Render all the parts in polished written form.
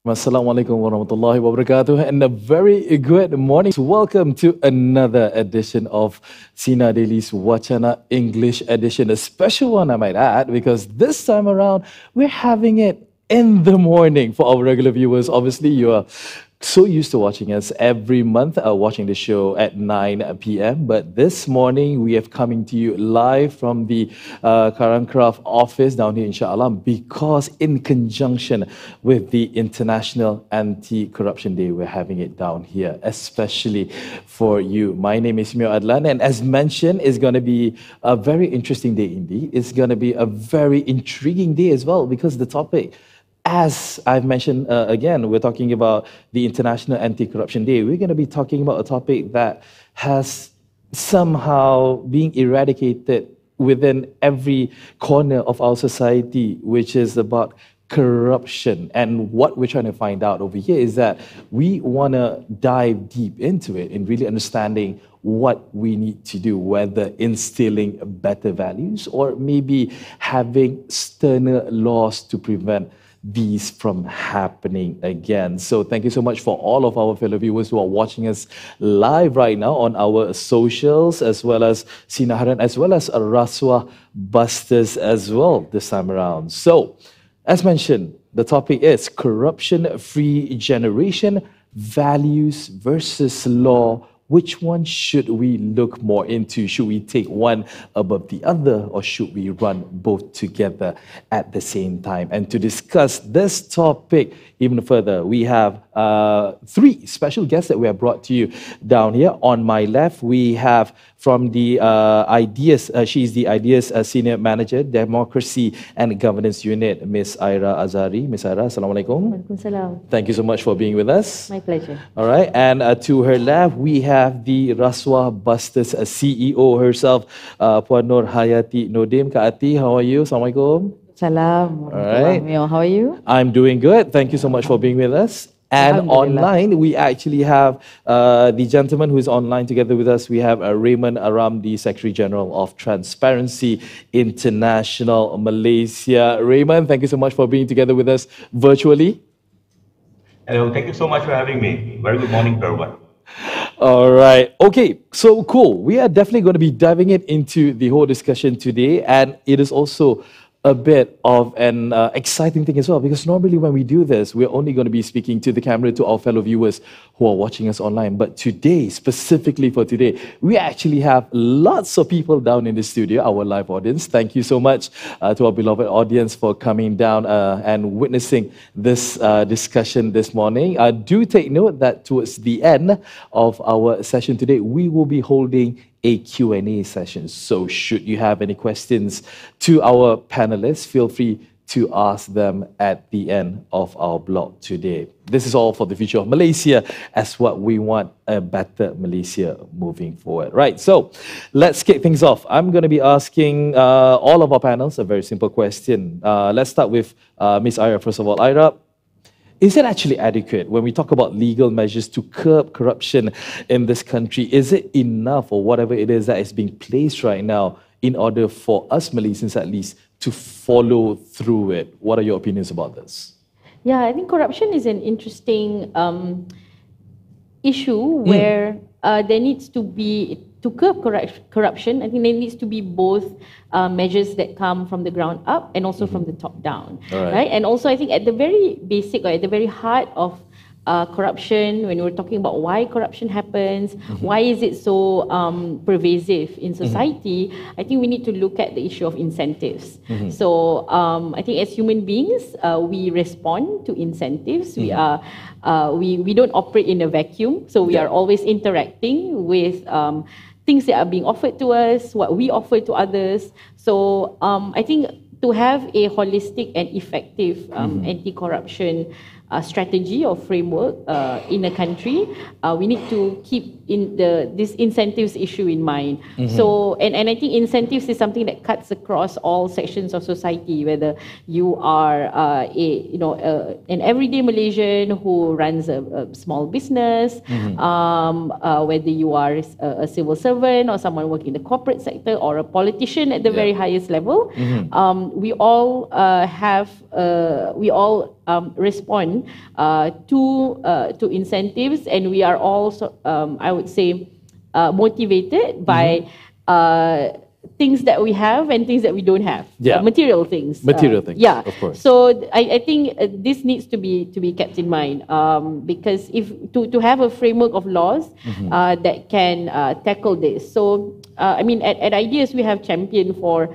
Assalamualaikum warahmatullahi wabarakatuh, and a very good morning. Welcome to another edition of Sinar Daily's Wachana English edition, a special one I might add, because this time around we're having it in the morning. For our regular viewers, obviously you are so used to watching us every month, watching the show at 9 p.m. But this morning, we have coming to you live from the Karangcraft office down here in Shah Alam, because in conjunction with the International Anti-Corruption Day, we're having it down here, especially for you. My name is Meor Addelan, and as mentioned, it's going to be a very interesting day indeed. It's going to be a very intriguing day as well, because the topic, as I've mentioned again, we're talking about the International Anti-Corruption Day. We're going to be talking about a topic that has somehow been eradicated within every corner of our society, which is about corruption. And what we're trying to find out over here is that we want to dive deep into it in really understanding what we need to do, whether instilling better values or maybe having sterner laws to prevent these from happening again. So thank you so much for all of our fellow viewers who are watching us live right now on our socials, as well as Sinar, as well as Raswa Busters as well this time around. So, as mentioned, the topic is corruption-free generation, values versus law. Which one should we look more into? Should we take one above the other, or should we run both together at the same time? And to discuss this topic even further, we have three special guests that we have brought to you down here. On my left, we have from the Ideas, she's the Ideas Senior Manager, Democracy and Governance Unit, Miss Ira Azari. Miss Ira, Assalamualaikum. Waalaikumsalam. Thank you so much for being with us. My pleasure. All right, and to her left, we have the Raswa Busters CEO herself, Puan Nur Hayati Nodim. Kak Ati, how are you? Assalamualaikum. Salam. All right. How are you? I'm doing good. Thank you so much for being with us. And online, we actually have the gentleman who is online together with us. We have Raymond Aram, the Secretary General of Transparency International Malaysia. Raymond, thank you so much for being together with us virtually. Hello, thank you so much for having me. Very good morning to everyone. All right. Okay, so cool. We are definitely going to be diving into the whole discussion today, and it is also a bit of an exciting thing as well, because normally when we do this, we're only going to be speaking to the camera, to our fellow viewers who are watching us online. But today, specifically for today, we actually have lots of people down in the studio, our live audience. Thank you so much to our beloved audience for coming down and witnessing this discussion this morning. Do take note that towards the end of our session today, we will be holding a Q&A session. So should you have any questions to our panelists, feel free to ask them at the end of our blog today. This is all for the future of Malaysia, as what we want a better Malaysia moving forward. Right, so let's kick things off. I'm going to be asking all of our panels a very simple question. Let's start with Ms. Ira, first of all. Ira, is it actually adequate when we talk about legal measures to curb corruption in this country? Is it enough, or whatever it is that is being placed right now, in order for us Malaysians at least to follow through it? What are your opinions about this? Yeah, I think corruption is an interesting issue where there needs to be, to curb corruption, I think there needs to be both measures that come from the ground up and also from the top down, right? And also I think at the very basic, or at the very heart of corruption, when we're talking about why corruption happens, why is it so pervasive in society, I think we need to look at the issue of incentives. So I think as human beings, we respond to incentives. We don't operate in a vacuum, so we are always interacting with things that are being offered to us, what we offer to others. So I think to have a holistic and effective anti-corruption strategy or framework in a country, we need to keep this incentives issue in mind. So, and I think incentives is something that cuts across all sections of society, whether you are an everyday Malaysian who runs a small business, whether you are a civil servant or someone working in the corporate sector or a politician at the very highest level. We all respond to incentives, and we are also, I would say, motivated by things that we have and things that we don't have. Material things. Material things. Yeah, of course. So I think this needs to be kept in mind, because if to have a framework of laws that can tackle this. So I mean, at Ideas we have championed for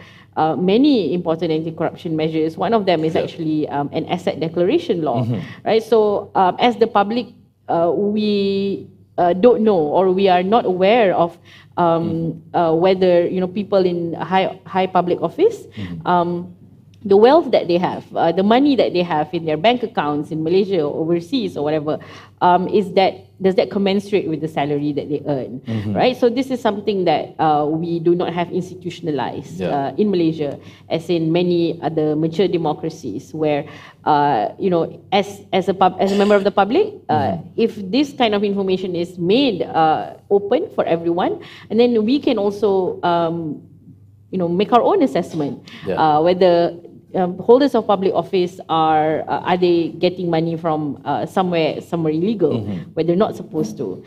many important anti-corruption measures. One of them is actually an asset declaration law, right? So as the public, we don't know, or we are not aware of whether people in high public office, the wealth that they have, the money that they have in their bank accounts in Malaysia or overseas or whatever, does that commensurate with the salary that they earn, right? So this is something that we do not have institutionalized in Malaysia, as in many other mature democracies, where as a member of the public, if this kind of information is made open for everyone, and then we can also make our own assessment whether holders of public office are they getting money from somewhere illegal where they're not supposed to.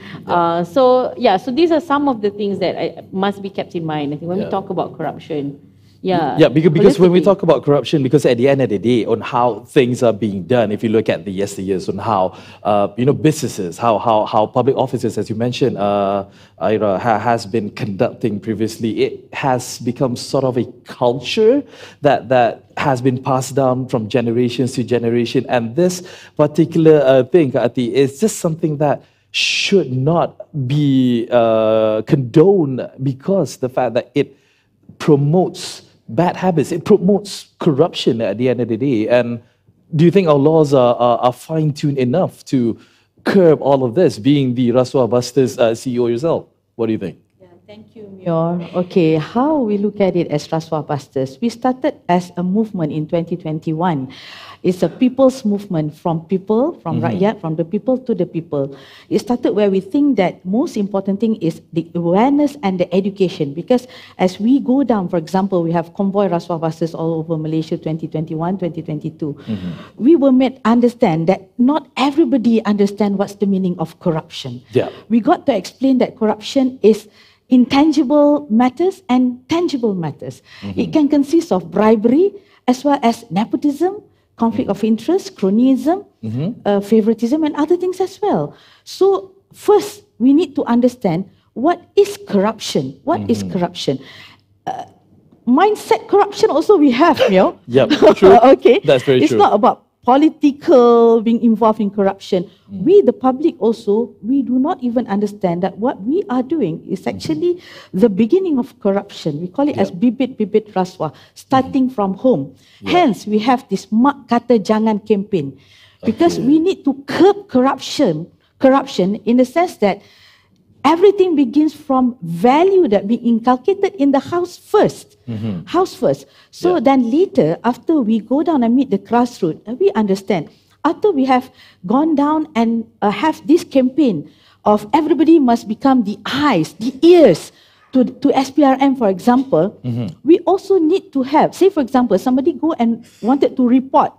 So these are some of the things that must be kept in mind, I think, when we talk about corruption. Because when we talk about corruption, because at the end of the day, on how things are being done, if you look at the yesteryears on how businesses, how public offices, as you mentioned, has been conducting previously, it has become sort of a culture that has been passed down from generations to generation, and this particular thing, Ati, is just something that should not be condoned, because the fact that it promotes bad habits, it promotes corruption at the end of the day. And do you think our laws are fine-tuned enough to curb all of this, being the Rasuah Busters CEO yourself? What do you think? Thank you, Meor. Okay, how we look at it as Rasuah Busters? We started as a movement in 2021. It's a people's movement, from people, from rakyat, from the people to the people. It started where we think that most important thing is the awareness and the education. Because as we go down, for example, we have convoy Rasuah Busters all over Malaysia 2021, 2022. We were made understand that not everybody understand what's the meaning of corruption. We got to explain that corruption is intangible matters and tangible matters. It can consist of bribery as well as nepotism, conflict of interest, cronyism, favoritism, and other things as well. So first, we need to understand what is corruption. What is corruption? Mindset corruption also we have, Meor. True. Okay, that's very true. It's not about political being involved in corruption. We, the public also, we do not even understand that what we are doing is actually the beginning of corruption. We call it as bibit-bibit rasuah, starting from home. Hence, we have this Mak Kata Jangan campaign, because we need to curb corruption in the sense that everything begins from value that being inculcated in the house first. House first. So then later, after we go down and meet the grassroots, we understand. After we have gone down and have this campaign of everybody must become the eyes, the ears to SPRM, for example, we also need to have, say for example, somebody go and wanted to report,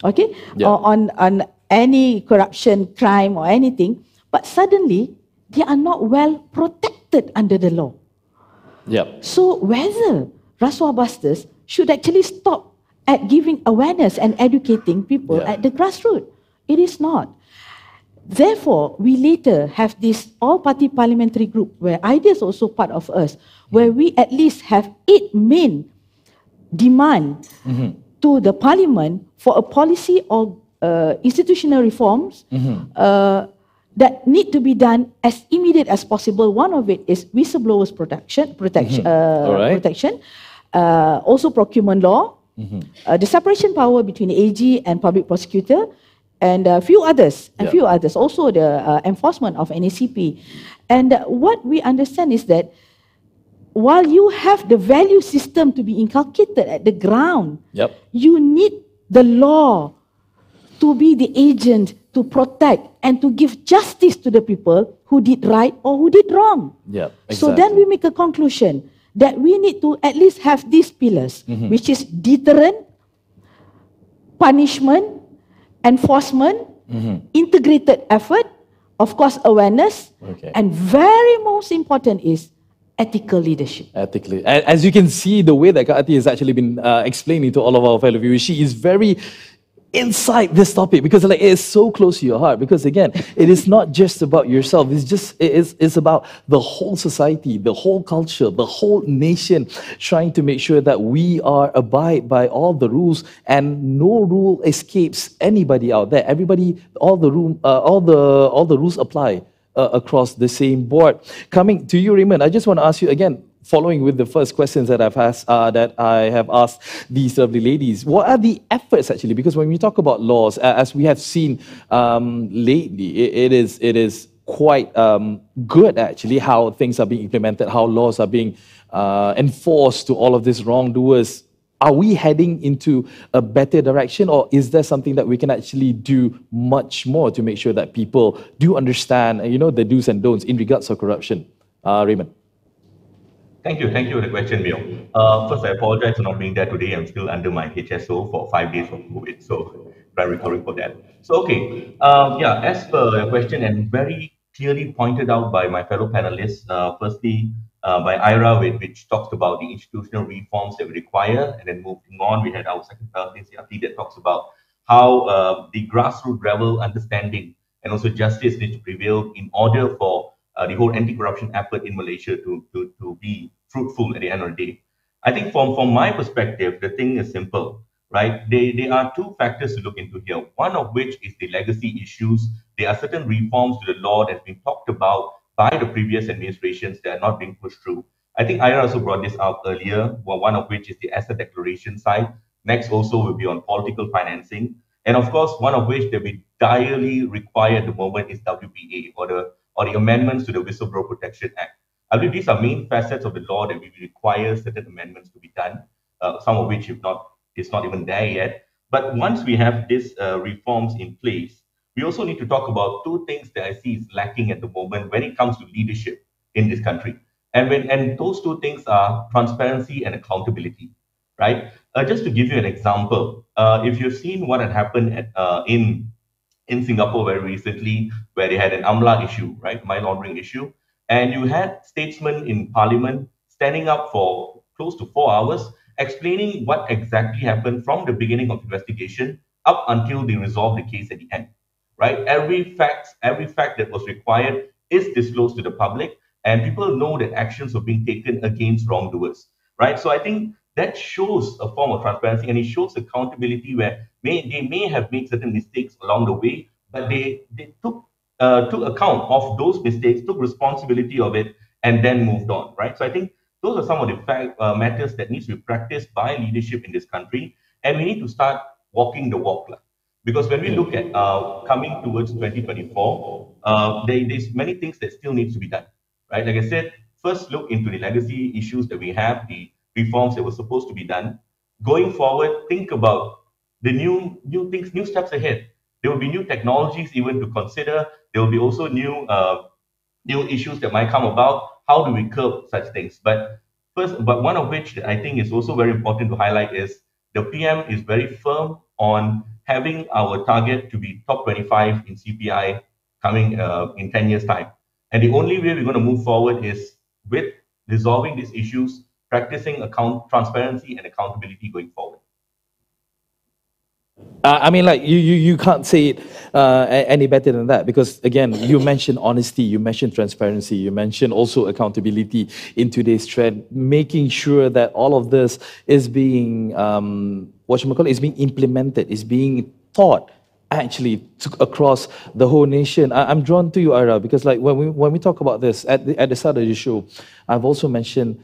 on any corruption, crime or anything, but suddenly they are not well protected under the law. So whether Rasuah Busters should actually stop at giving awareness and educating people at the grassroots. It is not. Therefore, we later have this all-party parliamentary group where Ideas is also part of us, where we at least have 8 main demand to the parliament for a policy or institutional reforms that need to be done as immediate as possible. One of it is whistleblowers protection, also procurement law, the separation power between AG and public prosecutor, and a few others. Also the enforcement of NACP. And what we understand is that while you have the value system to be inculcated at the ground, you need the law to be the agent to protect and to give justice to the people who did right or who did wrong. So then we make a conclusion that we need to at least have these pillars, which is deterrent, punishment, enforcement, integrated effort, of course awareness, and very most important is ethical leadership. Ethically. As you can see, the way that Kak Ati has actually been explaining to all of our fellow viewers, she is very inside this topic because like it is so close to your heart. Because again, it is not just about yourself. It's about the whole society, the whole culture, the whole nation, trying to make sure that we are abide by all the rules and no rule escapes anybody out there. Everybody, all the rules apply across the same board. Coming to you, Raymond, I just want to ask you again, following with the first questions that I have asked these lovely ladies, what are the efforts actually? Because when we talk about laws, as we have seen lately, it is quite good actually how things are being implemented, how laws are being enforced to all of these wrongdoers. Are we heading into a better direction, or is there something that we can actually do much more to make sure that people do understand, the do's and don'ts in regards to corruption? Raymond. Thank you for the question, Meor. First, I apologize for not being there today. I'm still under my HSO for 5 days of COVID, so I'm recovering for that. So, okay, as per your question and very clearly pointed out by my fellow panelists, firstly, by Ira, which talks about the institutional reforms that we require, and then moving on, we had our second panelist, Yati, that talks about how the grassroots level understanding and also justice needs to prevail in order for the whole anti-corruption effort in Malaysia to be fruitful at the end of the day. I think from my perspective, the thing is simple, right? There are two factors to look into here. One of which is the legacy issues. There are certain reforms to the law that's been talked about by the previous administrations that are not being pushed through. I think Ira also brought this up earlier, one of which is the asset declaration side. Next also will be on political financing. And of course, one of which that we direly require at the moment is WPA, or the amendments to the Whistleblower Protection Act. I believe these are main facets of the law that we require certain amendments to be done, some of which it's not even there yet. But once we have these reforms in place, we also need to talk about two things that I see is lacking at the moment when it comes to leadership in this country. And those two things are transparency and accountability, right? Just to give you an example, if you've seen what had happened in Singapore very recently, where they had an AMLA issue, right, money laundering issue, and you had statesmen in parliament standing up for close to 4 hours, explaining what exactly happened from the beginning of investigation up until they resolved the case at the end, right? Every fact that was required is disclosed to the public, and people know that actions are being taken against wrongdoers, right? So I think that shows a form of transparency, and it shows accountability where they may have made certain mistakes along the way, but they took account of those mistakes, took responsibility of it, and then moved on, right? So I think those are some of the matters that needs to be practiced by leadership in this country, and we need to start walking the walk. Because when we look at coming towards 2024, there's many things that still needs to be done, right? Like I said, first look into the legacy issues that we have, the reforms that were supposed to be done. Going forward, think about the new things, new steps ahead. There will be new technologies even to consider. There will be also new issues that might come about. How do we curb such things? But one of which I think is also very important to highlight is the PM is very firm on having our target to be top 25 in CPI coming in 10 years' time. And the only way we're going to move forward is with resolving these issues, practicing transparency and accountability going forward. I mean, like you can't say it any better than that, because again, you mentioned honesty, you mentioned transparency, you mentioned also accountability in today's trend, making sure that all of this is being is being implemented, is being taught actually across the whole nation. I'm drawn to you, Ira, because like when we talk about this at the start of the show, I've also mentioned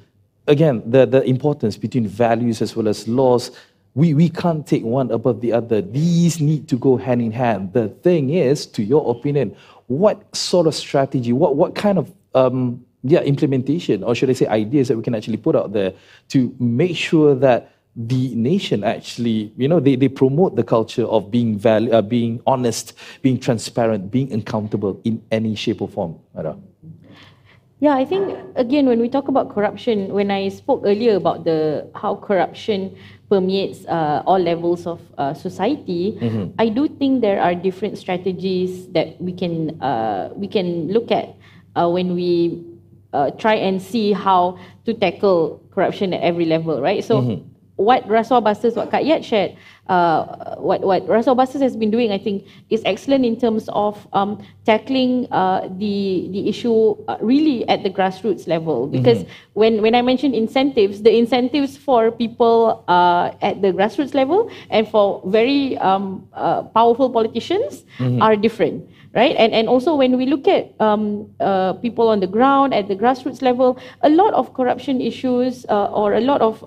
again the importance between values as well as laws. We can't take one above the other. These need to go hand in hand. The thing is, to your opinion, what sort of strategy, what kind of implementation, or should I say ideas that we can actually put out there to make sure that the nation actually, they promote the culture of being being honest, being transparent, being accountable in any shape or form? Yeah, I think again when we talk about corruption, when I spoke earlier about the how corruption permeates all levels of society, I do think there are different strategies that we can look at when we try and see how to tackle corruption at every level, right? So what Rasuah Busters, what Kak Yat shared, what Rasuah Busters has been doing, I think, is excellent in terms of tackling the issue really at the grassroots level. Because when I mentioned incentives, the incentives for people at the grassroots level and for very powerful politicians are different. Right, and also when we look at people on the ground at the grassroots level, a lot of corruption issues or a lot of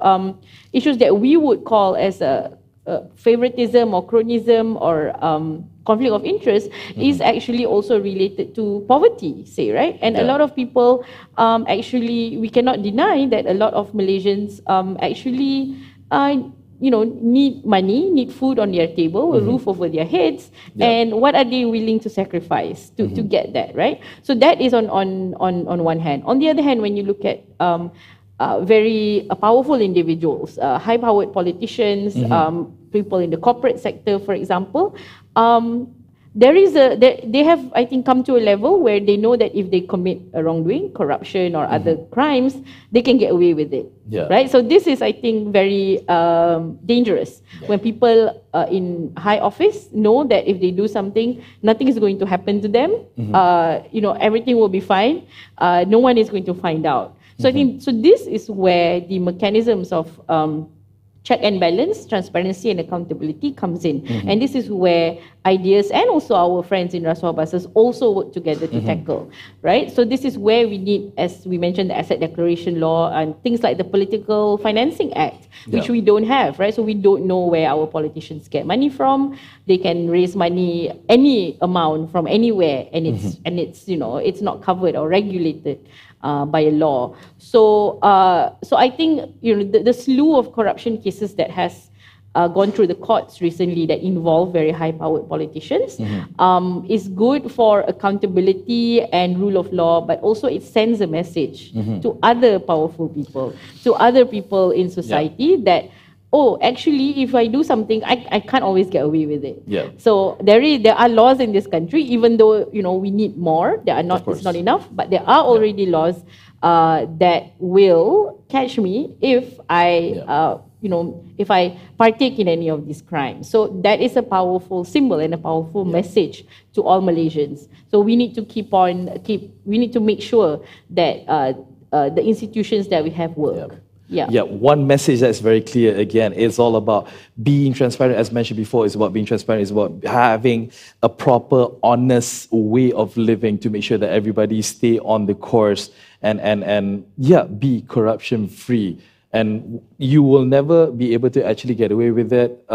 issues that we would call as a favoritism or cronyism or conflict of interest is actually also related to poverty, say, right? And a lot of people actually, we cannot deny that a lot of Malaysians actually need money, need food on their table, a roof over their heads, and what are they willing to sacrifice to get that, right? So that is on one hand. On the other hand, when you look at very powerful individuals, high-powered politicians, people in the corporate sector, for example, they have, I think, come to a level where they know that if they commit a wrongdoing, corruption or other crimes, they can get away with it, right? So this is, I think, very dangerous when people in high office know that if they do something, nothing is going to happen to them. Everything will be fine. No one is going to find out. So I think this is where the mechanisms of check and balance, transparency and accountability comes in. And this is where ideas and also our friends in Rasuah Busters also work together to tackle, right? So this is where we need, as we mentioned, the asset declaration law and things like the Political Financing Act, which we don't have, right? So we don't know where our politicians get money from. They can raise money, any amount from anywhere, and it's not covered or regulated by a law. So I think the slew of corruption cases that has gone through the courts recently that involve very high-powered politicians is good for accountability and rule of law, but also it sends a message to other powerful people, to other people in society that, oh, actually, if I do something, I can't always get away with it. So there are laws in this country, even though we need more. It's not enough, but there are already laws that will catch me if if I partake in any of these crimes. So that is a powerful symbol and a powerful message to all Malaysians. So we need to we need to make sure that the institutions that we have work. One message that's very clear again, it's all about being transparent. As mentioned before, it's about being transparent, it's about having a proper, honest way of living to make sure that everybody stay on the course and be corruption free. And you will never be able to actually get away with it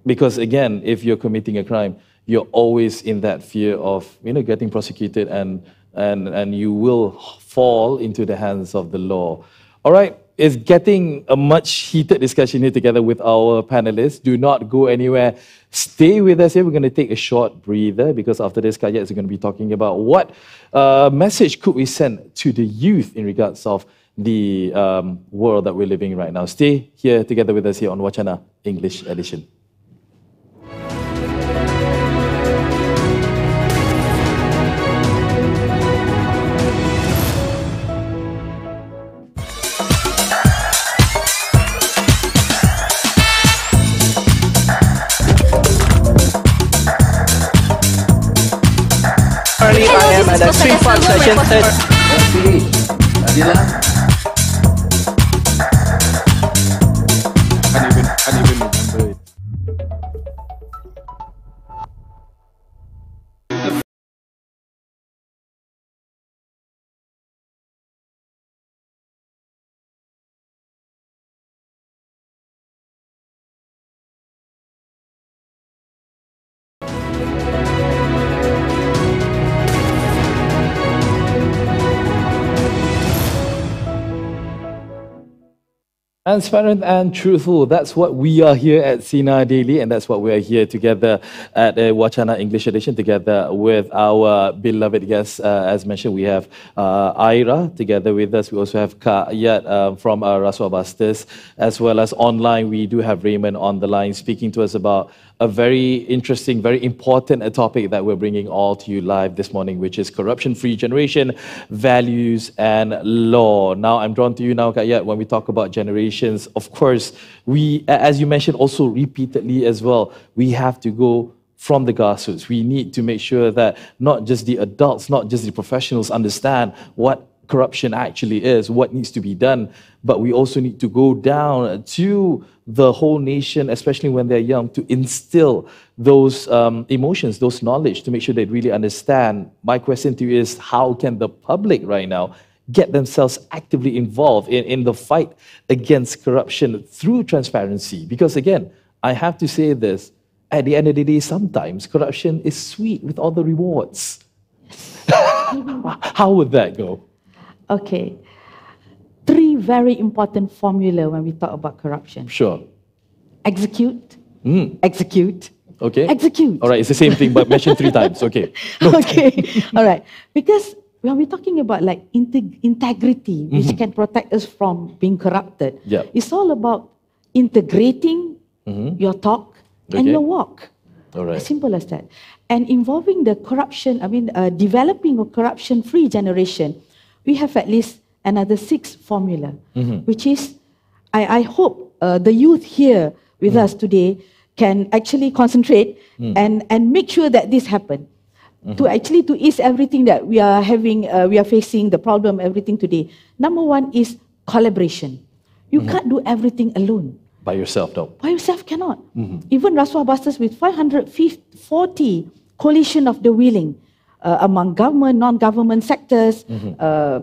because again, if you're committing a crime, you're always in that fear of getting prosecuted and you will fall into the hands of the law. All right. It's getting a much heated discussion here together with our panelists. Do not go anywhere. Stay with us here. We're going to take a short breather because after this, Kak Yat is going to be talking about what message could we send to the youth in regards of the world that we're living in right now. Stay here together with us here on Wacana English Edition. Currently, I am at a 3-part session. Addelan. I can't even remember it. Transparent and truthful. That's what we are here at Sinar Daily, and that's what we are here together at Wachana English Edition, together with our beloved guests. As mentioned, we have Aira together with us. We also have Kak Yat from Rasuah Busters, as well as online. We do have Raymond on the line speaking to us about a very interesting, very important topic that we're bringing all to you live this morning, which is corruption-free generation, values and law. Now, I'm drawn to you now, Kak Yat, when we talk about generations. Of course, we, as you mentioned also repeatedly as well, we have to go from the grassroots. We need to make sure that not just the adults, not just the professionals understand what corruption actually is, what needs to be done, but we also need to go down to the whole nation, especially when they're young, to instill those emotions, those knowledge, to make sure they really understand. My question to you is, how can the public right now get themselves actively involved in the fight against corruption through transparency? Because again, I have to say this, at the end of the day, sometimes corruption is sweet with all the rewards. How would that go? Okay. Three very important formula when we talk about corruption. Sure. Execute, execute, Okay. execute. All right, it's the same thing, but mentioned 3 times. Okay. Okay, all right. Because when we're talking about like integrity, which can protect us from being corrupted, Yeah. it's all about integrating your talk and Okay. your walk. All right. As simple as that. And involving the corruption, developing a corruption-free generation, we have at least another 6 formula, which is, I hope the youth here with us today can actually concentrate and make sure that this happen. To ease everything that we are having, we are facing, the problem, everything today. Number 1 is collaboration. You can't do everything alone. By yourself, no. By yourself cannot. Even Rasuah Busters with 540 coalition of the willing among government, non-government sectors,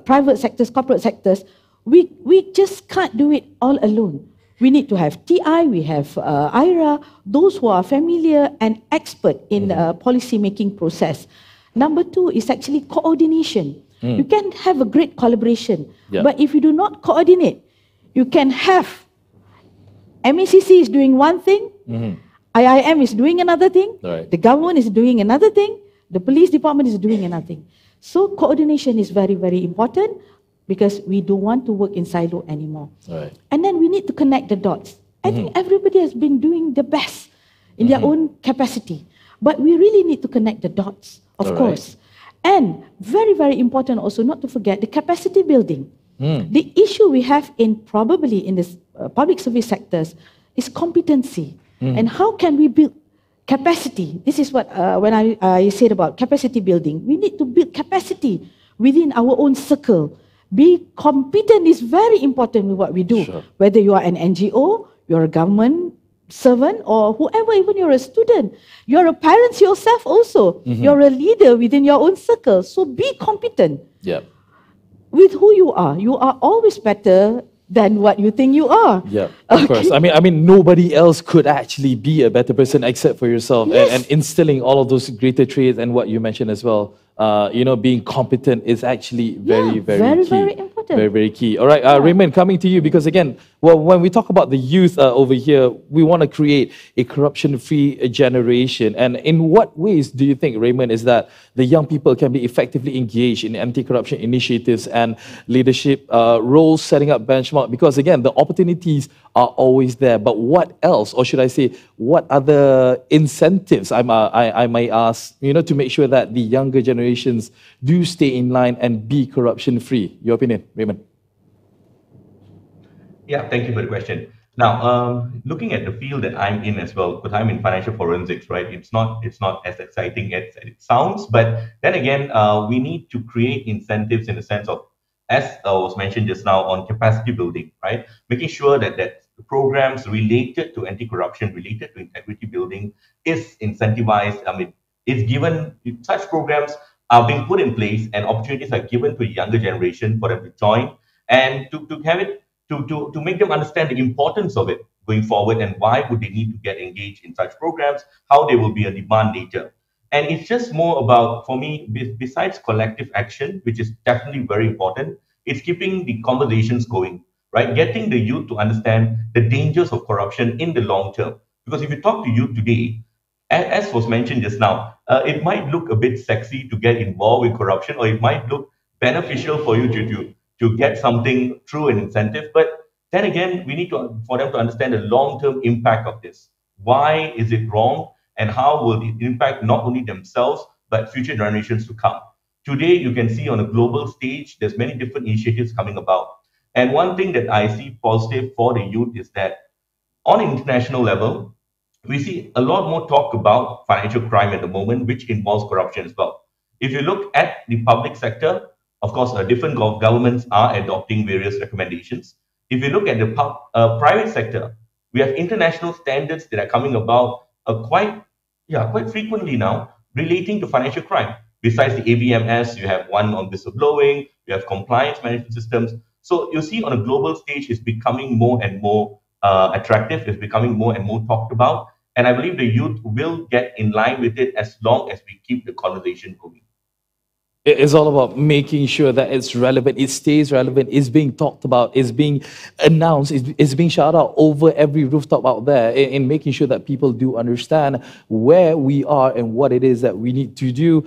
private sectors, corporate sectors, we just can't do it all alone. We need to have TI, we have IRA, those who are familiar and expert in policy making process. Number 2 is actually coordination. You can have a great collaboration, but if you do not coordinate, you can have MECC is doing one thing, IIM is doing another thing, Right. the government is doing another thing, the police department is doing another thing. So coordination is very, very important because we don't want to work in silo anymore. Right. And then we need to connect the dots. I think everybody has been doing the best in their own capacity, but we really need to connect the dots, of All right. course. And very, very important also not to forget the capacity building. The issue we have probably in this public service sectors is competency. And how can we build capacity? This is what when I said about capacity building. We need to build capacity within our own circle. Be competent is very important with what we do. Sure. Whether you are an NGO, you're a government servant, or whoever, even you're a student, you're a parent yourself also. You're a leader within your own circle. So be competent Yeah. with who you are. You are always better than what you think you are. Yeah, of course. I mean, nobody else could actually be a better person except for yourself. Yes. And instilling all of those greater traits and what you mentioned as well. Being competent is actually very, very key. very important. Very, very key. All right, Raymond, coming to you because again, well, when we talk about the youth over here, we want to create a corruption-free generation. And in what ways do you think, Raymond, is that the young people can be effectively engaged in anti-corruption initiatives and leadership roles, setting up benchmark? Because again, the opportunities are always there. But what else, or should I say, what other incentives I might ask, to make sure that the younger generations do stay in line and be corruption-free? Your opinion, Raymond? Yeah, thank you for the question. Now, looking at the field that I'm in as well, because I'm in financial forensics, right? It's not as exciting as it sounds, but then again, we need to create incentives in the sense of, as was mentioned just now, on capacity building, right? Making sure that the programs related to anti-corruption, related to integrity building, is incentivized. I mean, it's given, such programs are being put in place, and opportunities are given to a younger generation for them to join and to have it. To make them understand the importance of it going forward and why would they need to get engaged in such programs, how they will be a demand nature. And it's just more about, for me, besides collective action, which is definitely very important, it's keeping the conversations going, right? Getting the youth to understand the dangers of corruption in the long term. Because if you talk to youth today, as was mentioned just now, it might look a bit sexy to get involved with corruption, or it might look beneficial for you to get something through an incentive. But then again, we need to for them to understand the long-term impact of this. Why is it wrong, and how will it impact not only themselves but future generations to come? Today, you can see on a global stage, there's many different initiatives coming about. And one thing that I see positive for the youth is that on an international level, we see a lot more talk about financial crime at the moment, which involves corruption as well. If you look at the public sector, of course, different governments are adopting various recommendations. If you look at the private sector, we have international standards that are coming about quite frequently now relating to financial crime. Besides the AVMS, you have one on whistleblowing, you have compliance management systems. So you see on a global stage, it's becoming more and more attractive, it's becoming more and more talked about. And I believe the youth will get in line with it as long as we keep the conversation going. It's all about making sure that it's relevant, it stays relevant, it's being talked about, it's being announced, it's being shouted out over every rooftop out there, in making sure that people do understand where we are and what it is that we need to do.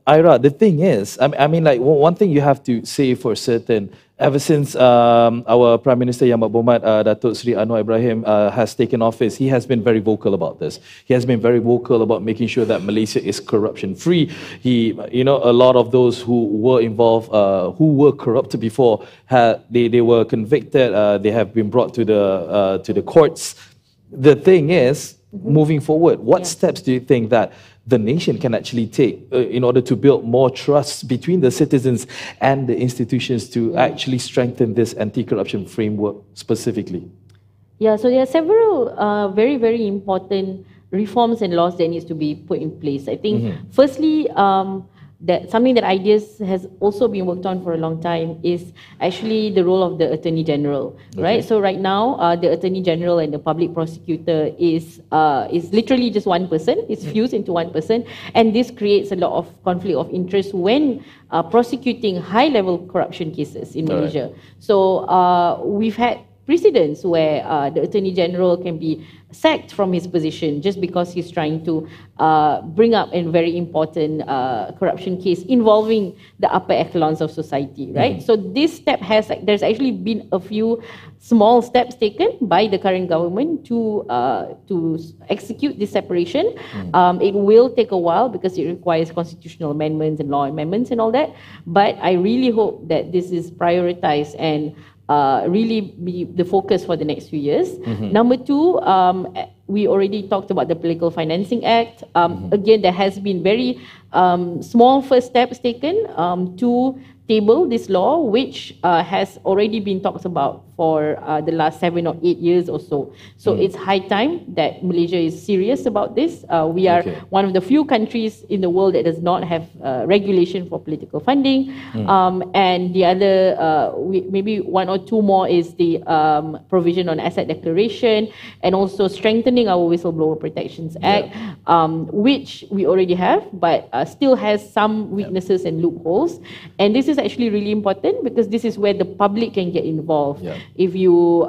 Ira, the thing is, I mean, like, one thing you have to say for certain, ever since our Prime Minister Yang Berhormat Datuk Seri Anwar Ibrahim has taken office, he has been very vocal about this. He has been very vocal about making sure that Malaysia is corruption-free. A lot of those who were involved, who were corrupt before, they were convicted. They have been brought to the courts. The thing is, moving forward, what steps do you think that the nation can actually take in order to build more trust between the citizens and the institutions to actually strengthen this anti-corruption framework specifically? Yeah, so there are several very, very important reforms and laws that needs to be put in place. I think, firstly, that something that ideas has also been worked on for a long time is actually the role of the Attorney General, right? So right now, the Attorney General and the public prosecutor is literally just one person. It's fused into one person, and this creates a lot of conflict of interest when prosecuting high-level corruption cases in Malaysia. So we've had precedents where the Attorney General can be sacked from his position just because he's trying to bring up a very important corruption case involving the upper echelons of society, right? So this step there's actually been a few small steps taken by the current government to execute this separation. It will take a while because it requires constitutional amendments and law amendments and all that, but I really hope that this is prioritized and really be the focus for the next few years. Number two, we already talked about the Political Financing Act. Again, there has been very small first steps taken to table this law, which has already been talked about for the last 7 or 8 years or so. So it's high time that Malaysia is serious about this. We are one of the few countries in the world that does not have regulation for political funding. And the other, maybe one or two more is the provision on asset declaration and also strengthening our Whistleblower Protections Act, which we already have, but still has some weaknesses and loopholes. And this is actually really important because this is where the public can get involved. If you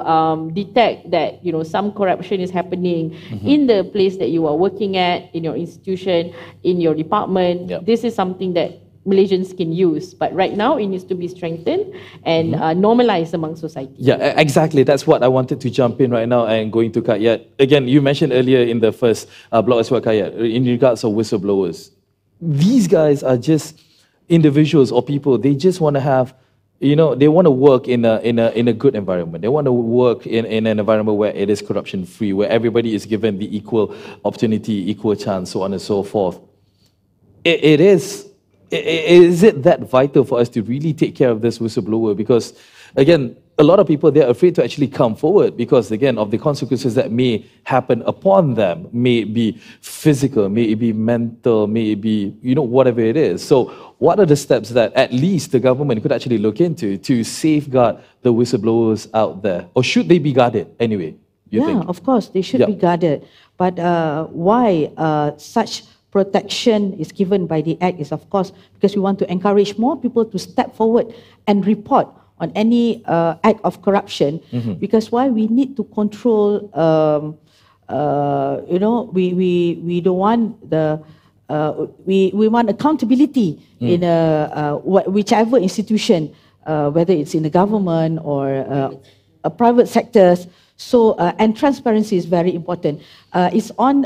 detect that some corruption is happening in the place that you are working at, in your institution, in your department, this is something that Malaysians can use. But right now, it needs to be strengthened and normalized among society. Yeah, exactly. That's what I wanted to jump in right now and going to Kayat. Again, you mentioned earlier in the first block as well, Kayat, in regards of whistleblowers. These guys are just individuals or people. They just want to have, they want to work in a good environment. They want to work in an environment where it is corruption free, where everybody is given the equal opportunity, equal chance, so on and so forth. Is it that vital for us to really take care of this whistleblower? Because again, a lot of people, they're afraid to actually come forward because, again, of the consequences that may happen upon them. May it be physical, may it be mental, may it be, whatever it is. So what are the steps that at least the government could actually look into to safeguard the whistleblowers out there? Or should they be guarded anyway, you think? Of course, they should be guarded. But why such protection is given by the Act is, of course, because we want to encourage more people to step forward and report on any act of corruption, because why we need to control. We don't want the. We want accountability in whichever institution, whether it's in the government or a private sectors. So and transparency is very important. It's on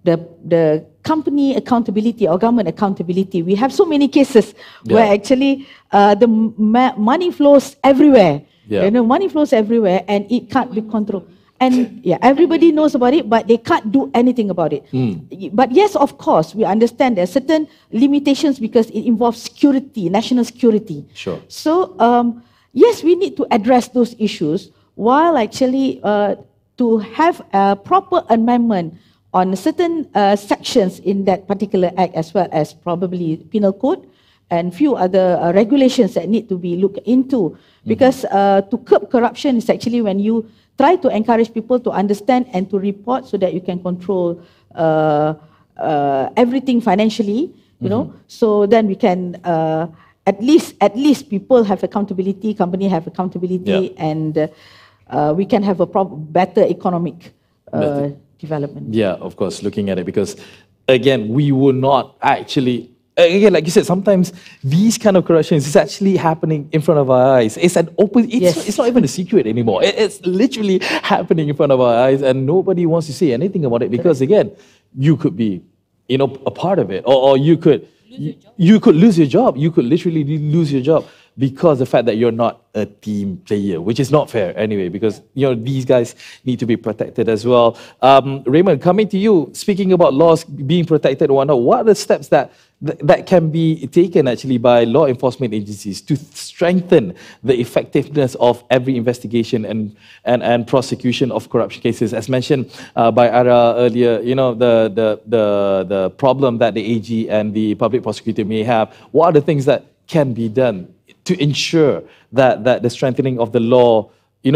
the company accountability or government accountability. We have so many cases where actually the money flows everywhere. Money flows everywhere and it can't be controlled. And everybody knows about it, but they can't do anything about it. But yes, of course, we understand there are certain limitations because it involves security, national security. Sure. So yes, we need to address those issues while actually to have a proper amendment on certain sections in that particular act, as well as probably penal code and few other regulations that need to be looked into. Because to curb corruption is actually when you try to encourage people to understand and to report so that you can control everything financially, so then we can at least people have accountability, company have accountability, and we can have a better economic development. Yeah, of course, looking at it, because again, we will not actually, again, like you said, sometimes these kind of corruptions is actually happening in front of our eyes. It's an open, it's not even a secret anymore. It's literally happening in front of our eyes, and nobody wants to say anything about it because, again, you could be, a part of it, or you could lose your job. You could literally lose your job because the fact that you're not a team player, which is not fair anyway, because these guys need to be protected as well. Raymond, coming to you, speaking about laws being protected and whatnot, what are the steps that can be taken actually by law enforcement agencies to strengthen the effectiveness of every investigation and prosecution of corruption cases? As mentioned by Ara earlier, the problem that the AG and the public prosecutor may have. What are the things that can be done to ensure that the strengthening of the law,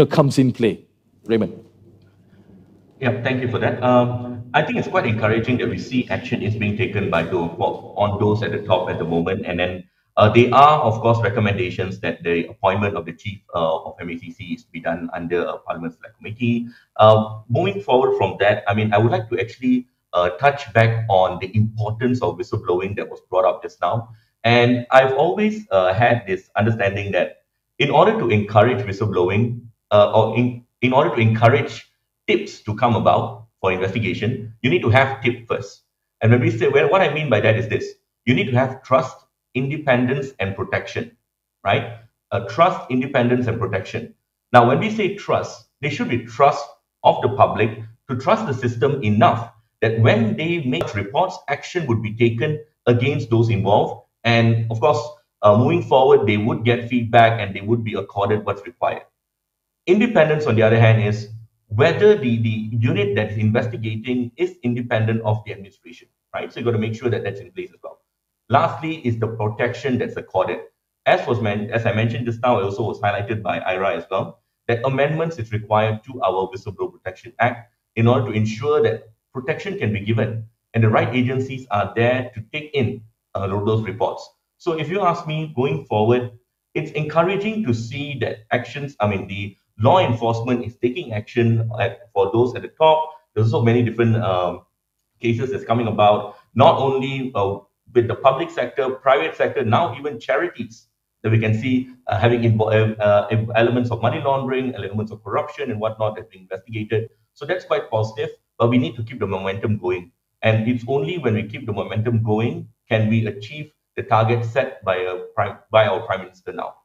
comes in play? Raymond. Yeah, thank you for that. I think it's quite encouraging that we see action is being taken by on those at the top at the moment, and then there are, of course, recommendations that the appointment of the chief of MACC is to be done under a Parliament Select Committee. Moving forward from that, I would like to actually touch back on the importance of whistleblowing that was brought up just now. And I've always had this understanding that in order to encourage whistleblowing, or in order to encourage tips to come about for investigation, you need to have tip first. And when we say, well, what I mean by that is this: you need to have trust, independence, and protection, right? Trust, independence, and protection. Now, when we say trust, there should be trust of the public to trust the system enough that when they make reports, action would be taken against those involved. And of course, moving forward, they would get feedback and they would be accorded what's required. Independence, on the other hand, is whether the unit that is investigating is independent of the administration, right? So you've got to make sure that that's in place as well. Lastly is the protection that's accorded. As I mentioned just now, it also was highlighted by Ira as well, that amendments is required to our Whistleblower Protection Act in order to ensure that protection can be given and the right agencies are there to take in those reports. So if you ask me, going forward, it's encouraging to see that the law enforcement is taking action for those at the top. There's also many different cases that's coming about, not only with the public sector, private sector, now even charities that we can see having elements of money laundering, elements of corruption and whatnot that's being investigated. So that's quite positive, but we need to keep the momentum going. And it's only when we keep the momentum going can we achieve the target set by our Prime Minister now.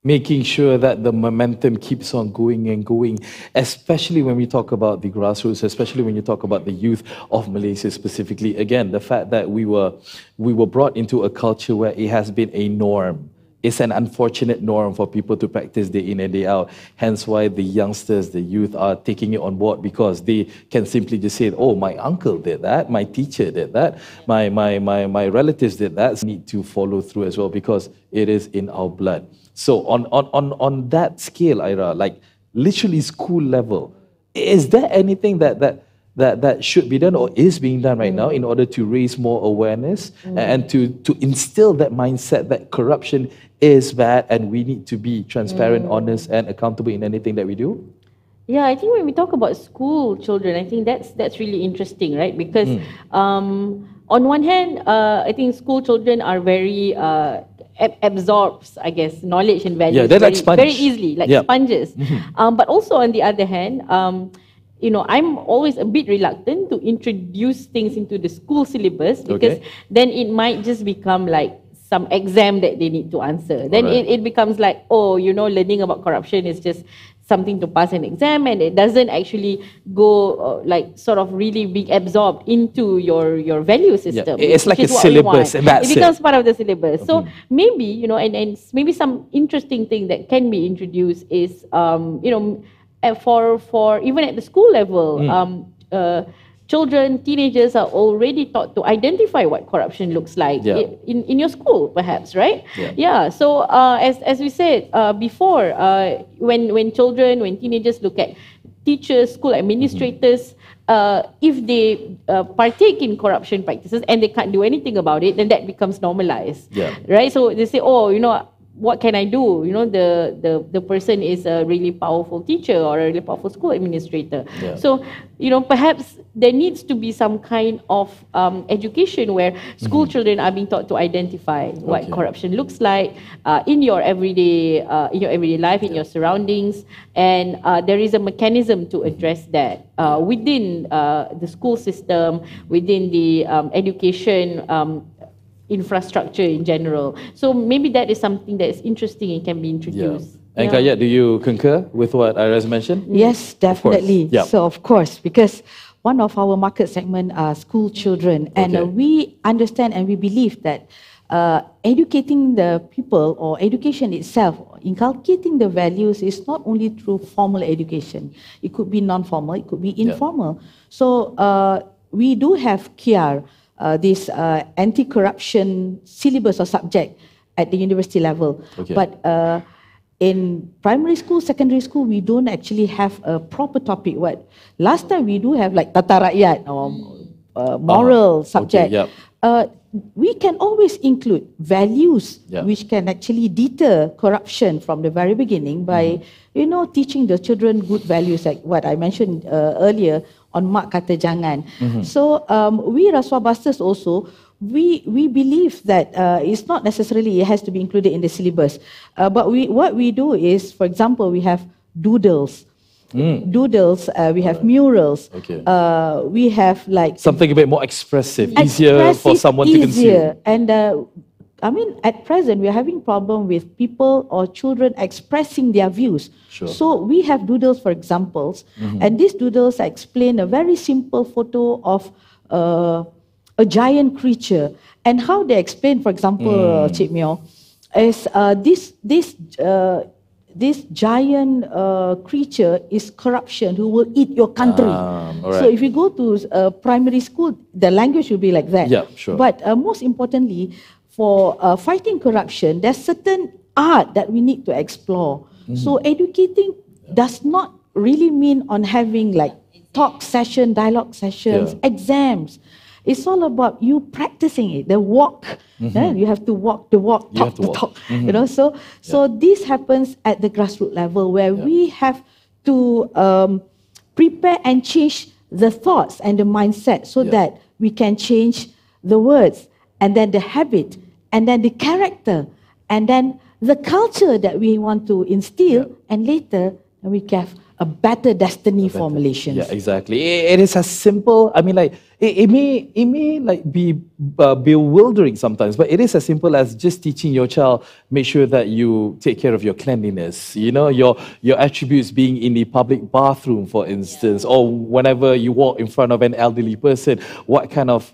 Making sure that the momentum keeps on going and going, especially when we talk about the grassroots, especially when you talk about the youth of Malaysia specifically. Again, the fact that we were brought into a culture where it has been a norm. It's an unfortunate norm for people to practice day in and day out. Hence why the youngsters, the youth are taking it on board, because they can simply just say, oh, my uncle did that, my teacher did that, my relatives did that. So need to follow through as well, because it is in our blood. So on that scale, Ira, like literally school level, is there anything that that should be done or is being done right now in order to raise more awareness and to instill that mindset that corruption is bad and we need to be transparent, honest, and accountable in anything that we do? Yeah, I think when we talk about school children, I think that's really interesting, right? Because on one hand, I think school children are very absorbs, I guess, knowledge and values they're like sponge. very easily, like sponges. But also on the other hand, you know, I'm always a bit reluctant to introduce things into the school syllabus because then it might just become like some exam that they need to answer. Then it becomes like, oh, you know, learning about corruption is just something to pass an exam, and it doesn't actually go like sort of really be absorbed into your value system. It's like a syllabus, and that's it becomes part of the syllabus. So maybe, you know, and maybe some interesting thing that can be introduced is, you know, for even at the school level, children, teenagers are already taught to identify what corruption looks like in your school, perhaps, right? So as we said before, when teenagers look at teachers, school administrators, if they partake in corruption practices and they can't do anything about it, then that becomes normalized, right? So they say, oh, you know, what can I do? You know, the person is a really powerful teacher or a really powerful school administrator. So, you know, perhaps there needs to be some kind of education where school children are being taught to identify what corruption looks like in your everyday life, in your surroundings, and there is a mechanism to address that within the school system, within the education infrastructure in general. So maybe that is something that is interesting and can be introduced. And Kaya, do you concur with what Iris mentioned? Yes, definitely. So of course, because one of our market segment are school children, and we understand and we believe that educating the people or education itself, inculcating the values is not only through formal education. It could be non-formal, it could be informal. So we do have KIAR, this anti-corruption syllabus or subject at the university level. But in primary school, secondary school, we don't actually have a proper topic. What last time we do have like tata rakyat or moral subject. We can always include values which can actually deter corruption from the very beginning by, you know, teaching the children good values like what I mentioned earlier on Mak Kata Jangan. So we Rasuah Busters also, we believe that it's not necessarily it has to be included in the syllabus. But what we do is, for example, we have doodles. We have murals. We have like something a bit more expressive, easier for someone to consume. And I mean, at present, we are having problem with people or children expressing their views. So we have doodles, for examples, and these doodles explain a very simple photo of a giant creature. And how they explain, for example, Cik Meor, is this giant creature is corruption who will eat your country. So if you go to primary school, the language will be like that. But most importantly, for fighting corruption, there's certain art that we need to explore. So educating does not really mean on having like talk session, dialogue sessions, exams. It's all about you practicing it, the walk. You have to walk the walk, talk the talk. You know, so this happens at the grassroots level where we have to prepare and change the thoughts and the mindset so that we can change the words and then the habit and then the character and then the culture that we want to instill, and later we can have a better destiny for Malaysians. Yeah, exactly. It is as simple. I mean, like it may like be bewildering sometimes, but it is as simple as just teaching your child, make sure that you take care of your cleanliness. You know, your attributes being in the public bathroom, for instance, or whenever you walk in front of an elderly person, what kind of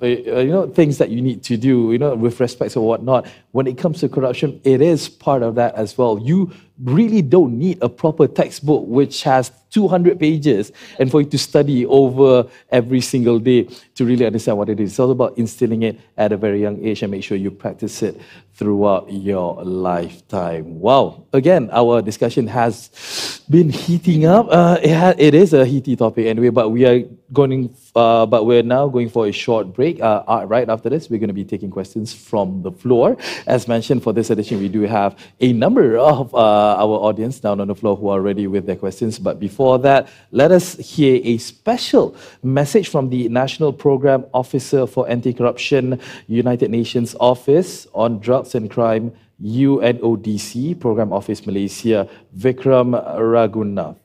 things that you need to do, with respect or whatnot. When it comes to corruption, it is part of that as well. You really don't need a proper textbook which has 200 pages and for you to study over every single day to really understand what it is. It's all about instilling it at a very young age and make sure you practice it throughout your lifetime. Wow. Again, our discussion has been heating up. It is a heaty topic anyway, but we are we're now going for a short break. Right after this, we're going to be taking questions from the floor. As mentioned, for this edition, we do have a number of our audience down on the floor who are ready with their questions. But before that, let us hear a special message from the National Program Officer for Anti-Corruption, United Nations Office on Drugs and Crime, UNODC, Program Office Malaysia, Vikram Ragunath.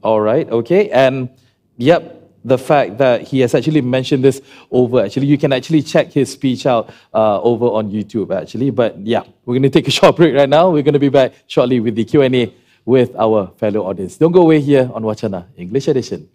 All right, okay, and yep, the fact that he has actually mentioned this over, actually, you can actually check his speech out over on YouTube, actually. But yeah, we're going to take a short break right now. We're going to be back shortly with the Q&A with our fellow audience. Don't go away here on Wacana English Edition.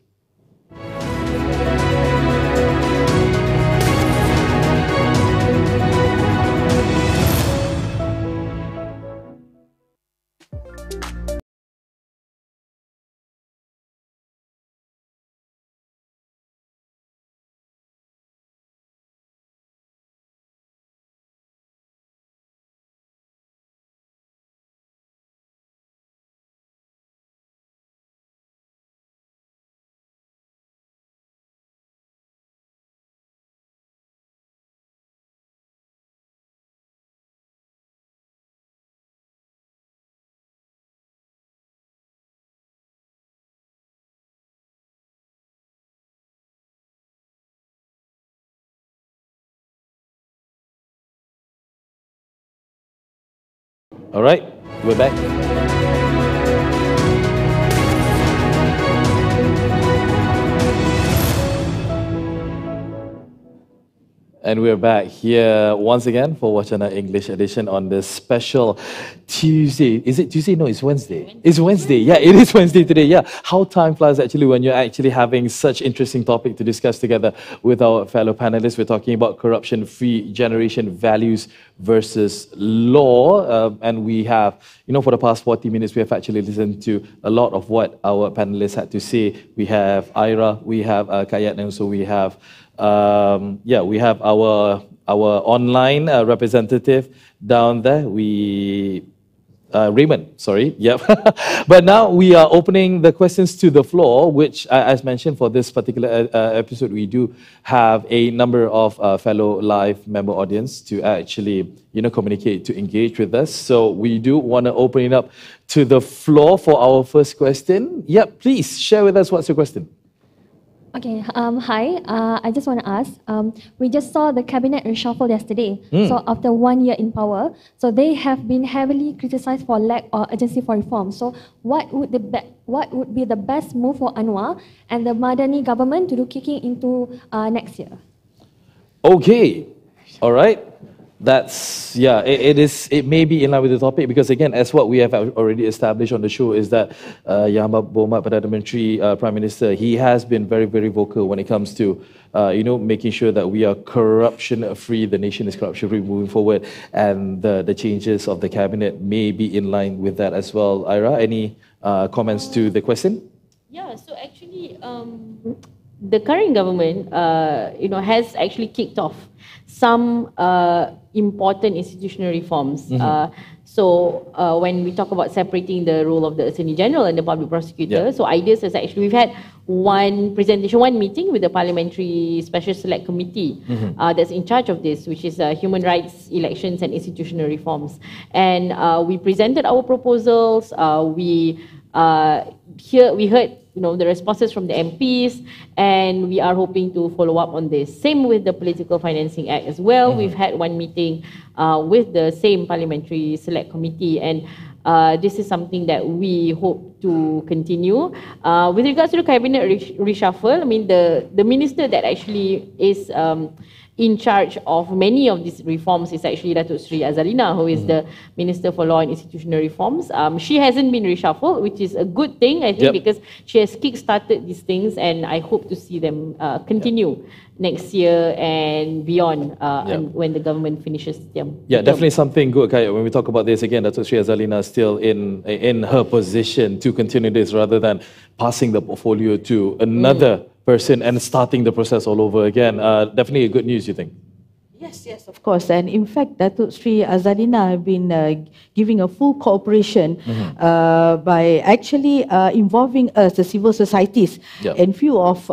All right, we're back. And we're back here once again for Wacana English Edition on this special Tuesday. Is it Tuesday? No, it's Wednesday. It's Wednesday. Yeah, it is Wednesday today. Yeah. How time flies actually when you're actually having such interesting topic to discuss together with our fellow panelists. We're talking about corruption-free generation, values versus law. And we have, for the past 40 minutes, we have actually listened to a lot of what our panelists had to say. We have Ira, we have Kayat, and also we have we have our online representative down there. Raymond, sorry. Yep. But now we are opening the questions to the floor, which, as mentioned, for this particular episode, we do have a number of fellow live member audience to actually, communicate, to engage with us. So we do want to open it up to the floor for our first question. Yep, please share with us what's your question. Okay, hi. I just want to ask, we just saw the cabinet reshuffle yesterday. So after 1 year in power, so they have been heavily criticized for lack of urgency for reform. So what would be the best move for Anwar and the Madani government to do kicking into next year? Okay, all right. It may be in line with the topic because again, as what we have already established on the show is that Yang Berhormat Perdana Menteri, Prime Minister, he has been very, very vocal when it comes to, making sure that we are corruption-free, the nation is corruption-free moving forward, and the changes of the cabinet may be in line with that as well. Ira, any comments to the question? Yeah, so actually, the current government, has actually kicked off some important institutional reforms. When we talk about separating the role of the Attorney General and the Public Prosecutor, so ideas is actually, we've had one meeting with the Parliamentary Special Select Committee that's in charge of this, which is Human Rights, Elections and Institutional Reforms. And we presented our proposals, we heard the responses from the MPs, and we are hoping to follow up on this. Same with the Political Financing Act as well. We've had one meeting with the same Parliamentary Select Committee, and this is something that we hope to continue. With regards to the cabinet reshuffle, I mean, the minister that actually is in charge of many of these reforms is actually Datuk Sri Azalina, who is the Minister for Law and Institutional Reforms. She hasn't been reshuffled, which is a good thing, I think, because she has kick-started these things, and I hope to see them continue next year and beyond and when the government finishes them. Yeah, definitely something good, Kaya. When we talk about this again, Datuk Sri Azalina is still in her position to continue this rather than passing the portfolio to another person and starting the process all over again. Definitely good news, you think? Yes, of course. And in fact, Datuk Sri Azadina have been giving a full cooperation by actually involving us, the civil societies, in few of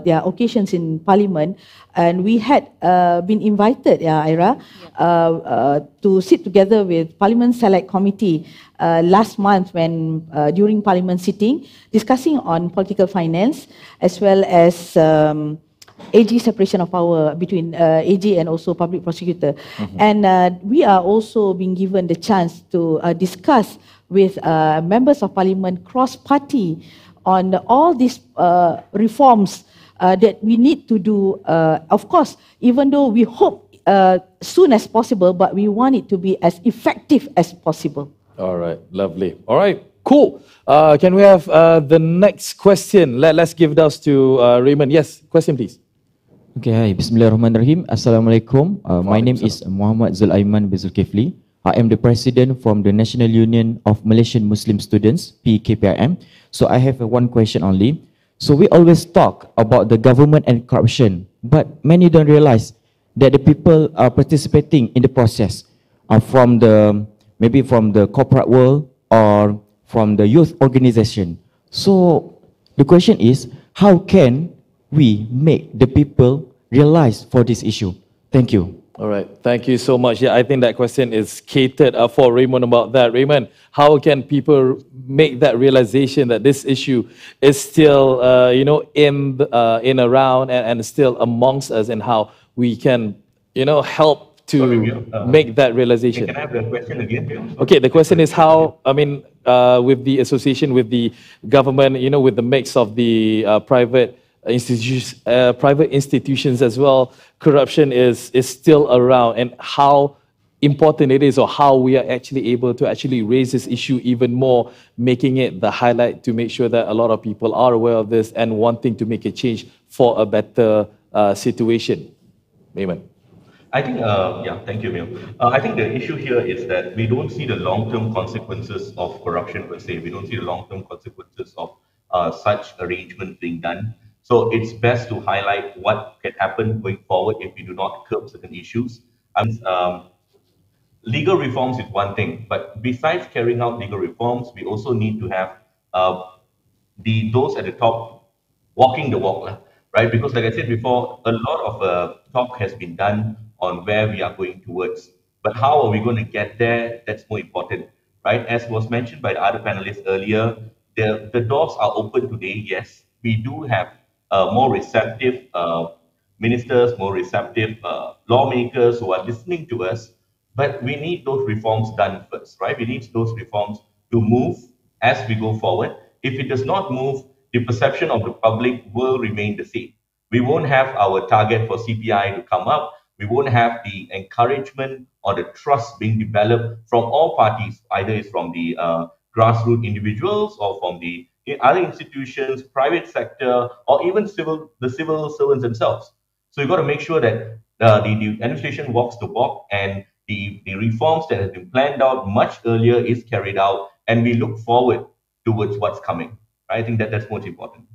their occasions in Parliament. And we had been invited, Ira, to sit together with Parliament Select Committee last month when during Parliament sitting, discussing on political finance as well as AG separation of power between AG and also public prosecutor. And we are also being given the chance to discuss with members of parliament cross-party on all these reforms that we need to do. Of course, even though we hope soon as possible, but we want it to be as effective as possible. All right, lovely. All right, cool. Can we have the next question? Let's give those to Raymond. Yes, question please. Okay, hi. Bismillahirrahmanirrahim. Assalamualaikum. My name is Muhammad Zulaiman bin Zulkifli. I am the president from the National Union of Malaysian Muslim Students, PKPIM. So I have one question only. So we always talk about the government and corruption, but many don't realize that the people are participating in the process maybe from the corporate world or from the youth organization. So the question is, how can we make the people realize for this issue? Thank you. All right, thank you so much. Yeah, I think that question is catered for Raymond about that. Raymond, how can people make that realization that this issue is still, in around and still amongst us, and how we can, help to make that realization? Can I have the question again? Okay, the question is how, with the association with the government, with the mix of the private institutions as well, corruption is still around, and how important it is, or how we are actually able to actually raise this issue even more, making it the highlight to make sure that a lot of people are aware of this and wanting to make a change for a better situation. Raymond. I think, thank you, Meor. I think the issue here is that we don't see the long-term consequences of corruption per se. We don't see the long-term consequences of such arrangements being done. So it's best to highlight what can happen going forward if we do not curb certain issues. Legal reforms is one thing, but besides carrying out legal reforms, we also need to have those at the top walking the walk, right? Because like I said before, a lot of talk has been done on where we are going towards, but how are we going to get there? That's more important, right? As was mentioned by the other panelists earlier, the doors are open today. Yes, we do have more receptive ministers, more receptive lawmakers who are listening to us, but we need those reforms done first, right? We need those reforms to move as we go forward. If it does not move, the perception of the public will remain the same. We won't have our target for CPI to come up. We won't have the encouragement or the trust being developed from all parties, either it's from the grassroots individuals or from the other institutions, private sector, or even the civil servants themselves. So you've got to make sure that the administration walks the walk, and the reforms that have been planned out much earlier is carried out, and we look forward towards what's coming. I think that's most important.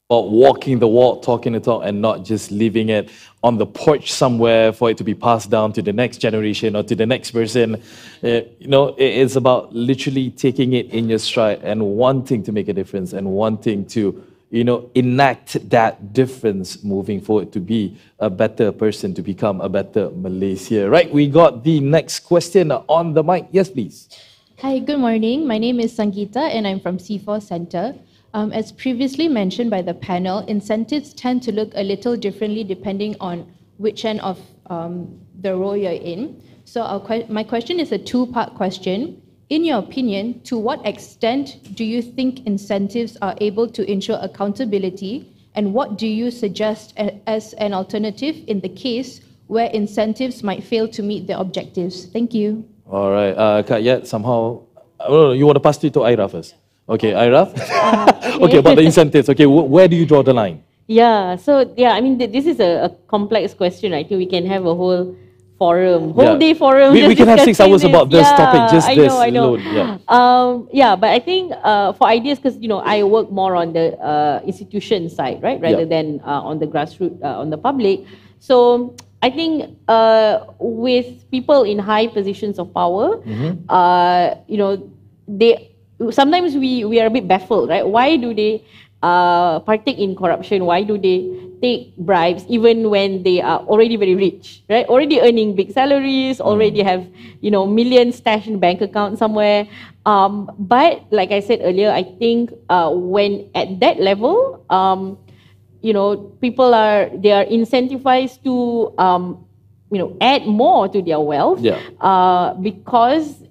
About walking the walk, talking the talk, and not just leaving it on the porch somewhere for it to be passed down to the next generation or to the next person. It's about literally taking it in your stride and wanting to make a difference and wanting to, enact that difference moving forward to be a better person, to become a better Malaysia. Right, we got the next question on the mic. Yes, please. Hi, good morning. My name is Sangeeta and I'm from C4 Center. As previously mentioned by the panel, incentives tend to look a little differently depending on which end of the role you're in. So my question is a two-part question. In your opinion, to what extent do you think incentives are able to ensure accountability, and what do you suggest as an alternative in the case where incentives might fail to meet their objectives? Thank you. All right, Kak Yat, somehow, you want to pass it to Aira first? Okay, Aira? Okay, about the incentives. Okay, where do you draw the line? Yeah, this is a complex question. I think we can have a whole forum, day forum. We can have 6 hours about this topic, just this alone. Yeah. But I think for ideas, because I work more on the institution side, right, rather than on the grassroots, on the public. So I think with people in high positions of power, you know, they sometimes we are a bit baffled, right? Why do they partake in corruption? Why do they take bribes even when they are already very rich, right? Already earning big salaries, already have, you know, millions stashed in bank account somewhere. But like I said earlier, I think when at that level, you know, people are incentivized to you know, add more to their wealth, because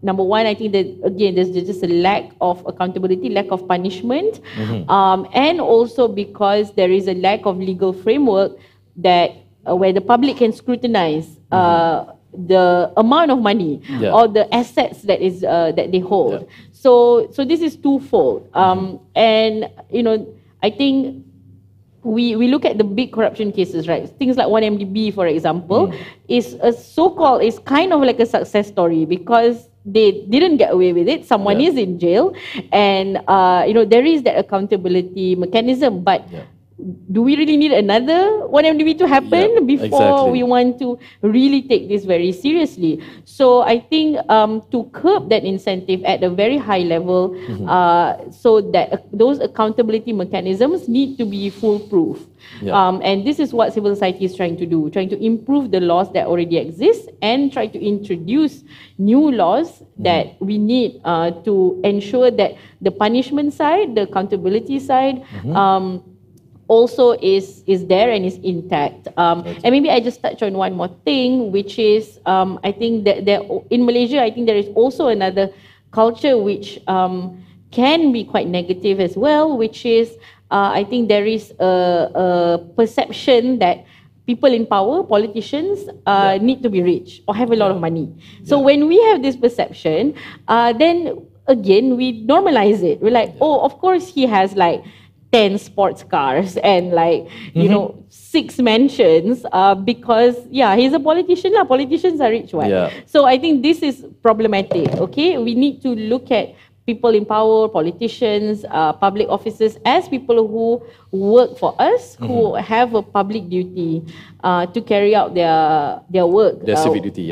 number one, I think that again there's just a lack of accountability, lack of punishment, and also because there is a lack of legal framework that where the public can scrutinize the amount of money or the assets that is that they hold. So this is twofold, and you know, I think we look at the big corruption cases, right? Things like 1MDB, for example, is a so-called, is kind of like a success story because they didn't get away with it. Someone is in jail, and you know, there is that accountability mechanism. But do we really need another 1MDB to happen before we want to really take this very seriously? So I think to curb that incentive at a very high level, so that those accountability mechanisms need to be foolproof. And this is what civil society is trying to do, trying to improve the laws that already exist and try to introduce new laws that we need to ensure that the punishment side, the accountability side, also is there and is intact. And maybe I just touch on one more thing, which is I think that there, in Malaysia, I think there is also another culture which can be quite negative as well, which is I think there is a perception that people in power, politicians, need to be rich or have a lot of money. So when we have this perception, then again we normalize it. We're like, oh, of course he has like 10 sports cars and like, you know, 6 mansions because, he's a politician. Politicians are rich, right? So I think this is problematic, okay? We need to look at people in power, politicians, public officers as people who work for us, who have a public duty to carry out their work. Their civic duty,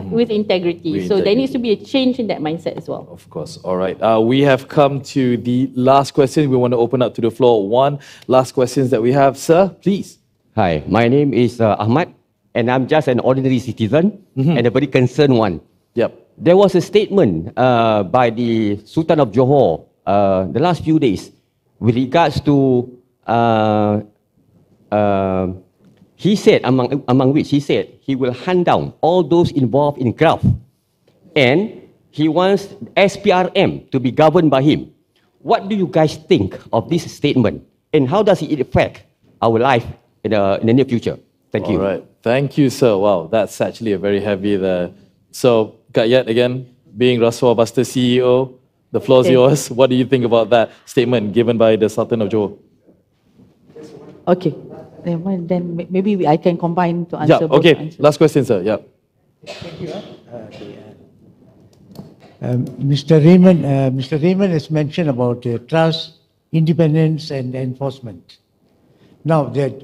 with integrity. So there needs to be a change in that mindset as well. Of course. All right. We have come to the last question. We want to open up to the floor. One last questions that we have. Sir, please. Hi, my name is Ahmad, and I'm just an ordinary citizen and a very concerned one. There was a statement by the Sultan of Johor the last few days with regards to, he said, among which he said he will hunt down all those involved in graft, and he wants SPRM to be governed by him. What do you guys think of this statement, and how does it affect our life in the near future? Thank you. All right. Thank you, sir. Wow, that's actually a very heavy there. So, Kak Yat, again, being Rasuah Buster CEO, the floor is yours. What do you think about that statement given by the Sultan of Johor? Okay. Then maybe I can combine to answer both. Okay. Last question, sir. Thank you. Mr. Raymond has mentioned about trust, independence, and enforcement. Now, that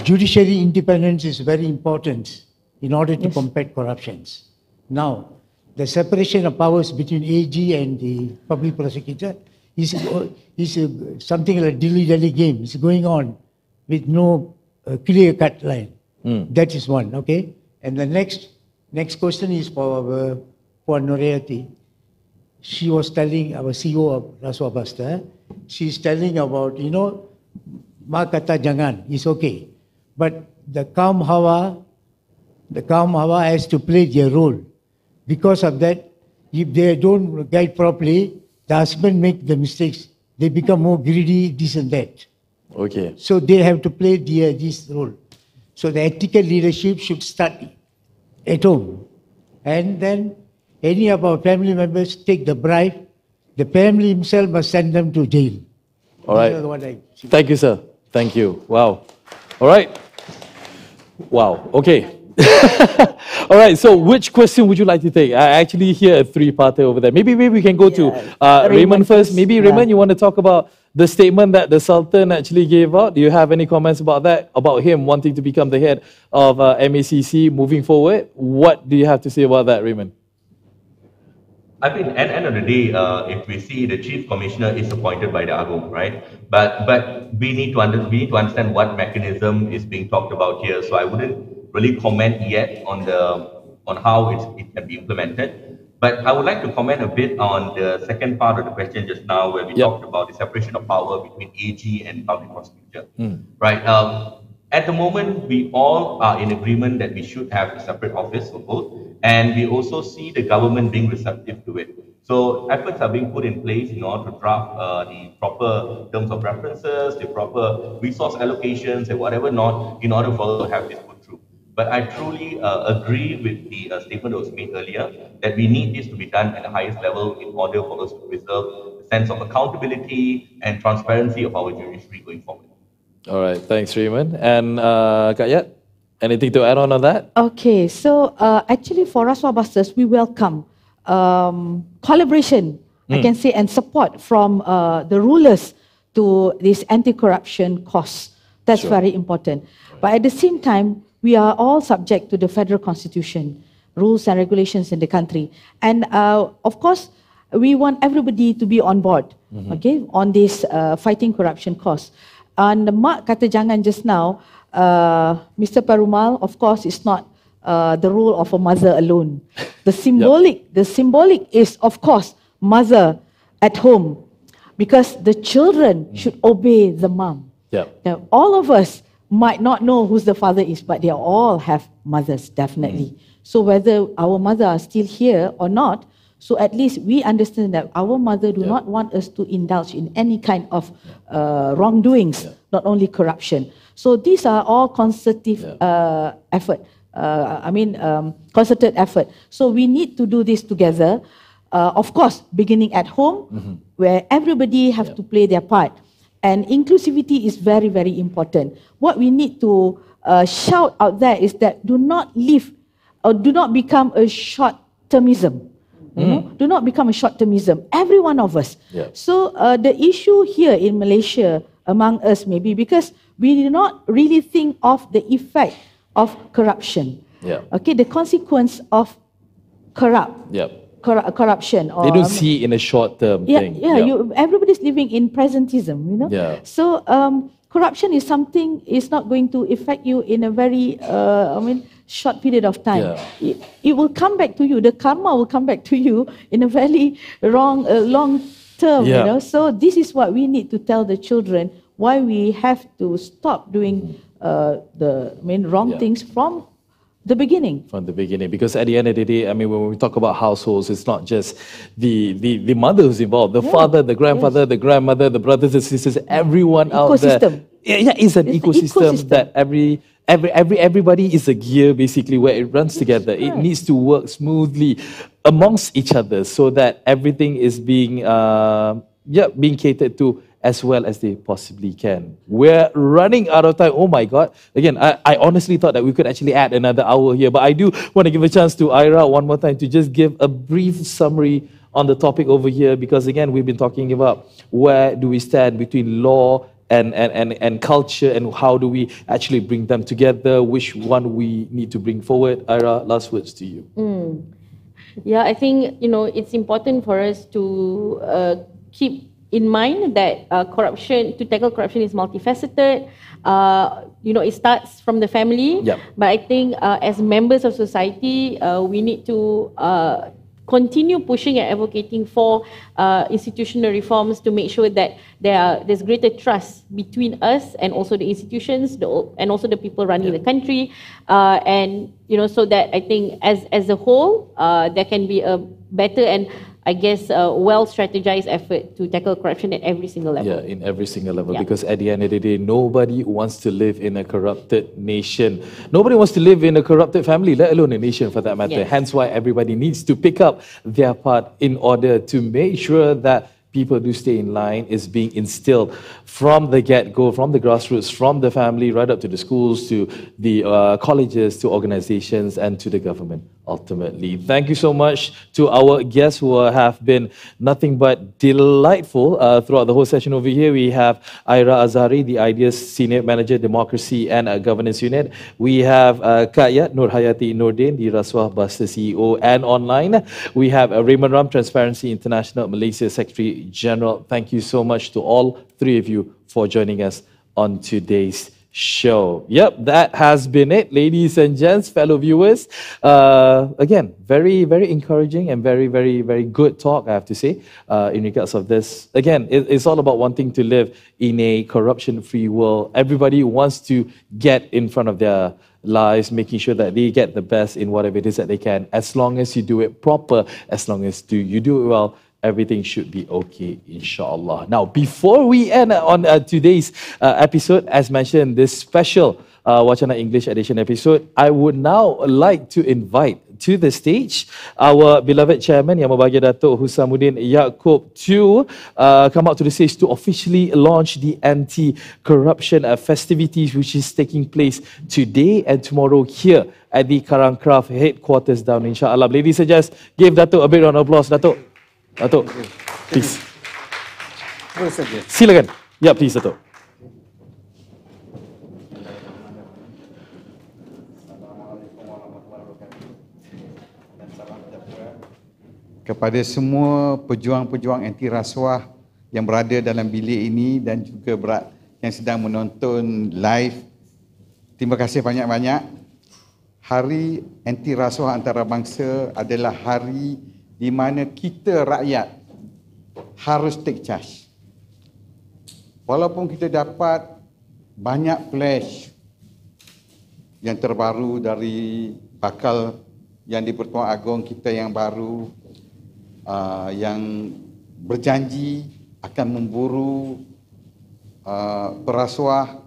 judiciary independence is very important in order to combat corruptions. Now, the separation of powers between AG and the public prosecutor is something like a dilly-dally game. It's going on with no clear-cut line. That is one, okay? And the next question is for Nurayati. She was telling, our CEO of Rasuah Buster, she's telling about, you know, Ma kata jangan, is okay. But the Kaum Hawa has to play their role. Because of that, if they don't guide properly, the husband make the mistakes. They become more greedy, this and that. Okay. So they have to play this role. So the ethical leadership should start at home. And then any of our family members take the bribe, the family himself must send them to jail. All right. Thank you, sir. Thank you. Wow. All right. Wow. Okay. All right, so which question would you like to take? I actually hear a three-parter over there. Maybe we can go to Raymond first. Maybe Raymond, you want to talk about the statement that the Sultan actually gave out, do you have any comments about that, about him wanting to become the head of MACC moving forward? What do you have to say about that, Raymond? I think at the end of the day, if we see the chief commissioner is appointed by the Agong, right? But we need to understand what mechanism is being talked about here. So I wouldn't really comment yet on how it can be implemented. But I would like to comment a bit on the second part of the question just now, where we talked about the separation of power between AG and public prosecutor, right? At the moment, we all are in agreement that we should have a separate office for both, and we also see the government being receptive to it. So efforts are being put in place in order to draft the proper terms of references, the proper resource allocations, and whatever not, in order for us to have this put through. But I truly agree with the statement that was made earlier, that we need this to be done at the highest level in order for us to preserve the sense of accountability and transparency of our judiciary going forward. All right, thanks, Raymond. And Kak Yat, anything to add on that? Okay, so actually for Rasuah Busters, we welcome collaboration, I can say, and support from the rulers to this anti-corruption cause. That's very important. But at the same time, we are all subject to the federal constitution, rules and regulations in the country. And of course, we want everybody to be on board, okay, on this fighting corruption cause. And Mak kata jangan just now, Mr. Perumal, of course, is not the role of a mother alone. The symbolic is, of course, mother at home, because the children should obey the mom. Now, all of us might not know who the father is, but they all have mothers, definitely. So whether our mother are still here or not, so at least we understand that our mother do not want us to indulge in any kind of wrongdoings, not only corruption. So these are all concerted effort. Concerted effort. So we need to do this together. Of course, beginning at home, where everybody have to play their part. And inclusivity is very, very important. What we need to shout out there is that do not live or do not become a short-termism. Do not become a short-termism. Every one of us. So the issue here in Malaysia among us maybe because we do not really think of the effect of corruption. Okay, the consequence of corruption. Or, they don't see in a short-term thing. Everybody's living in presentism, you know. So corruption is something is not going to affect you in a very, short period of time. It will come back to you. The karma will come back to you in a very long term. You know. So this is what we need to tell the children why we have to stop doing wrong things from the beginning. From the beginning, because at the end of the day, when we talk about households, it's not just the mother who's involved, the father, the grandfather, the grandmother, the brothers and sisters, everyone out there. It's an ecosystem that everybody is a gear basically where it runs together. It needs to work smoothly amongst each other so that everything is being catered to as well as they possibly can. We're running out of time. Oh my God. Again, I honestly thought that we could actually add another hour here, but I do want to give a chance to Ira one more time to just give a brief summary on the topic over here, because again, we've been talking about where do we stand between law and culture, and how do we actually bring them together, which one we need to bring forward. Ira, last words to you. Yeah, I think, it's important for us to keep in mind that to tackle corruption is multifaceted. It starts from the family, but I think as members of society, we need to continue pushing and advocating for institutional reforms to make sure that there's greater trust between us and also the institutions and also the people running the country, so that I think as a whole there can be a better and well-strategized effort to tackle corruption at every single level. Yeah, in every single level. Because at the end of the day, nobody wants to live in a corrupted nation. Nobody wants to live in a corrupted family, let alone a nation for that matter. Hence why everybody needs to pick up their part in order to make sure that people do stay in line is being instilled from the get-go, from the grassroots, from the family, right up to the schools, to the colleges, to organizations, and to the government. ultimately. Thank you so much to our guests who have been nothing but delightful throughout the whole session over here. We have Ira Azari, the IDEAS Senior Manager, Democracy and Governance Unit. We have Kak Yat Nur Hayati Nordin, the Rasuah Buster CEO and online. We have Raymond Ram, Transparency International Malaysia Secretary General. Thank you so much to all three of you for joining us on today's show. Yep, that has been it, ladies and gents, fellow viewers. Again, very, very encouraging and very, very, very good talk, I have to say, in regards of this. Again, it's all about wanting to live in a corruption-free world. Everybody wants to get in front of their lives, making sure that they get the best in whatever it is that they can. As long as you do it proper, as long as you do it well, everything should be okay, inshallah. Now, before we end on today's episode, as mentioned, this special Wacana English Edition episode, I would now like to invite to the stage our beloved chairman, Yang Berbahagia Datuk Husamuddin Yaakob, to come out to the stage to officially launch the anti-corruption festivities, which is taking place today and tomorrow here at the Karangcraft headquarters down, inshallah. Ladies and gents, give Datuk a big round of applause. Datuk, please. Silakan. Ya, please, Datuk. Kepada semua pejuang-pejuang anti rasuah yang berada dalam bilik ini dan juga yang sedang menonton live, terima kasih banyak-banyak. Hari anti rasuah antarabangsa adalah hari di mana kita rakyat harus take charge. Walaupun kita dapat banyak flash yang terbaru dari bakal yang di-Pertuan Agong kita yang baru, yang berjanji akan memburu perasuah.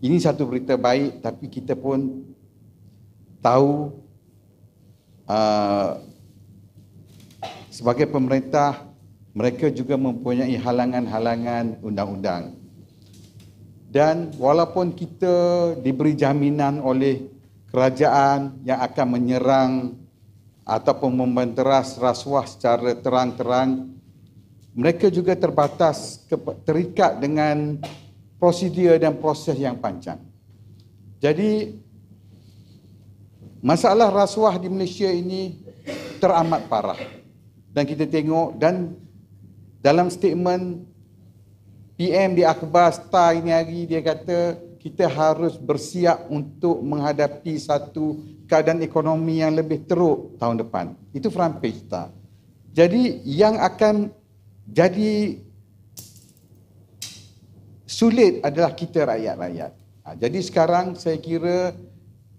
Ini satu berita baik, tapi kita pun tahu sebagai pemerintah, mereka juga mempunyai halangan-halangan undang-undang. Dan walaupun kita diberi jaminan oleh kerajaan yang akan menyerang ataupun membenteras rasuah secara terang-terang, mereka juga terikat dengan prosedur dan proses yang panjang. Jadi, masalah rasuah di Malaysia ini teramat parah. Dan kita tengok, dan dalam statement PM di akhbar Star ini hari, dia kata kita harus bersiap untuk menghadapi satu keadaan ekonomi yang lebih teruk tahun depan. Itu front page Star. Jadi yang akan jadi sulit adalah kita rakyat-rakyat. Jadi sekarang saya kira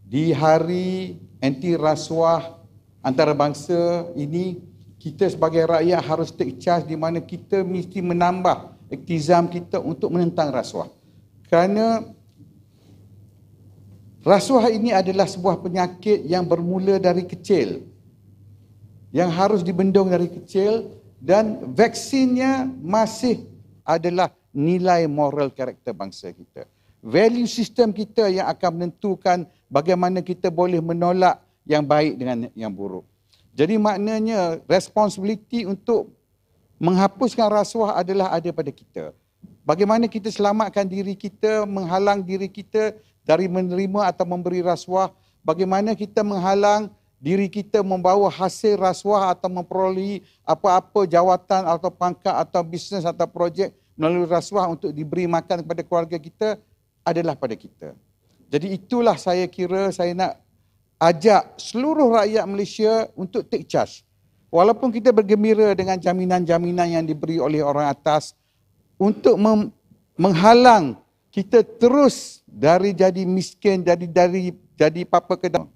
di hari anti rasuah antarabangsa ini, kita sebagai rakyat harus take charge di mana kita mesti menambah iktizam kita untuk menentang rasuah. Kerana rasuah ini adalah sebuah penyakit yang bermula dari kecil, yang harus dibendung dari kecil, dan vaksinnya masih adalah nilai moral karakter bangsa kita. Value system kita yang akan menentukan bagaimana kita boleh menolak yang baik dengan yang buruk. Jadi maknanya responsibility untuk menghapuskan rasuah adalah ada pada kita. Bagaimana kita selamatkan diri kita, menghalang diri kita dari menerima atau memberi rasuah. Bagaimana kita menghalang diri kita membawa hasil rasuah atau memperolehi apa-apa jawatan atau pangkat atau bisnes atau projek melalui rasuah untuk diberi makan kepada keluarga kita adalah pada kita. Jadi itulah saya kira saya nak ajak seluruh rakyat Malaysia untuk take charge. Walaupun kita bergembira dengan jaminan-jaminan yang diberi oleh orang atas untuk menghalang kita terus dari jadi miskin, jadi papa kedam.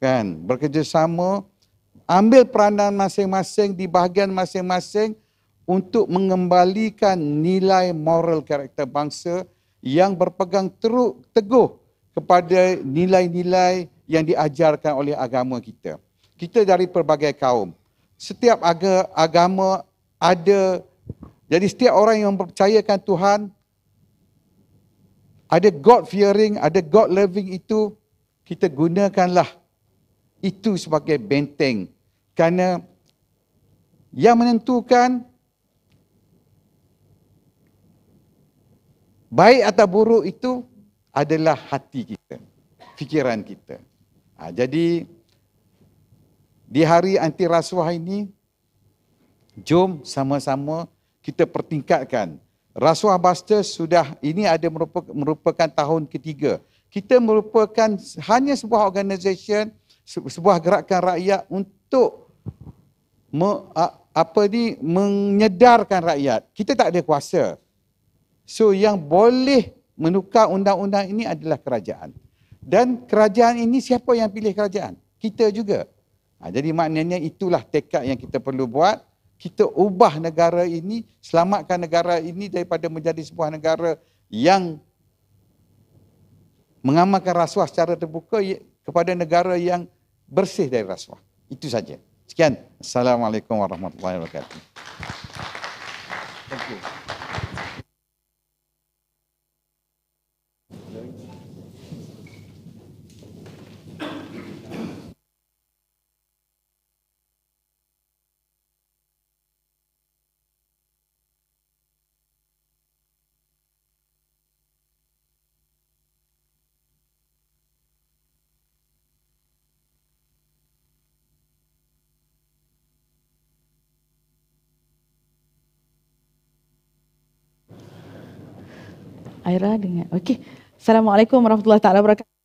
Kan, bekerjasama, ambil peranan masing-masing di bahagian masing-masing untuk mengembalikan nilai moral karakter bangsa yang berpegang teguh kepada nilai-nilai yang diajarkan oleh agama kita. Kita dari pelbagai kaum. Setiap agama ada, jadi setiap orang yang mempercayakan Tuhan, ada God fearing, ada God loving itu, kita gunakanlah itu sebagai benteng. Kerana yang menentukan baik atau buruk itu adalah hati kita, fikiran kita. Jadi di hari anti rasuah ini, jom sama-sama kita pertingkatkan. Rasuah Busters ini ada merupakan tahun ketiga. Kita merupakan hanya sebuah organisasi, sebuah gerakan rakyat untuk menyedarkan rakyat. Kita tak ada kuasa. So yang boleh menukar undang-undang ini adalah kerajaan. Dan kerajaan ini siapa yang pilih kerajaan? Kita juga. Jadi maknanya itulah tekad yang kita perlu buat. Kita ubah negara ini, selamatkan negara ini daripada menjadi sebuah negara yang mengamalkan rasuah secara terbuka kepada negara yang bersih dari rasuah. Itu saja. Sekian. Assalamualaikum warahmatullahi wabarakatuh. Thank you. Aira dengan. Okey. Assalamualaikum warahmatullahi taala wabarakatuh.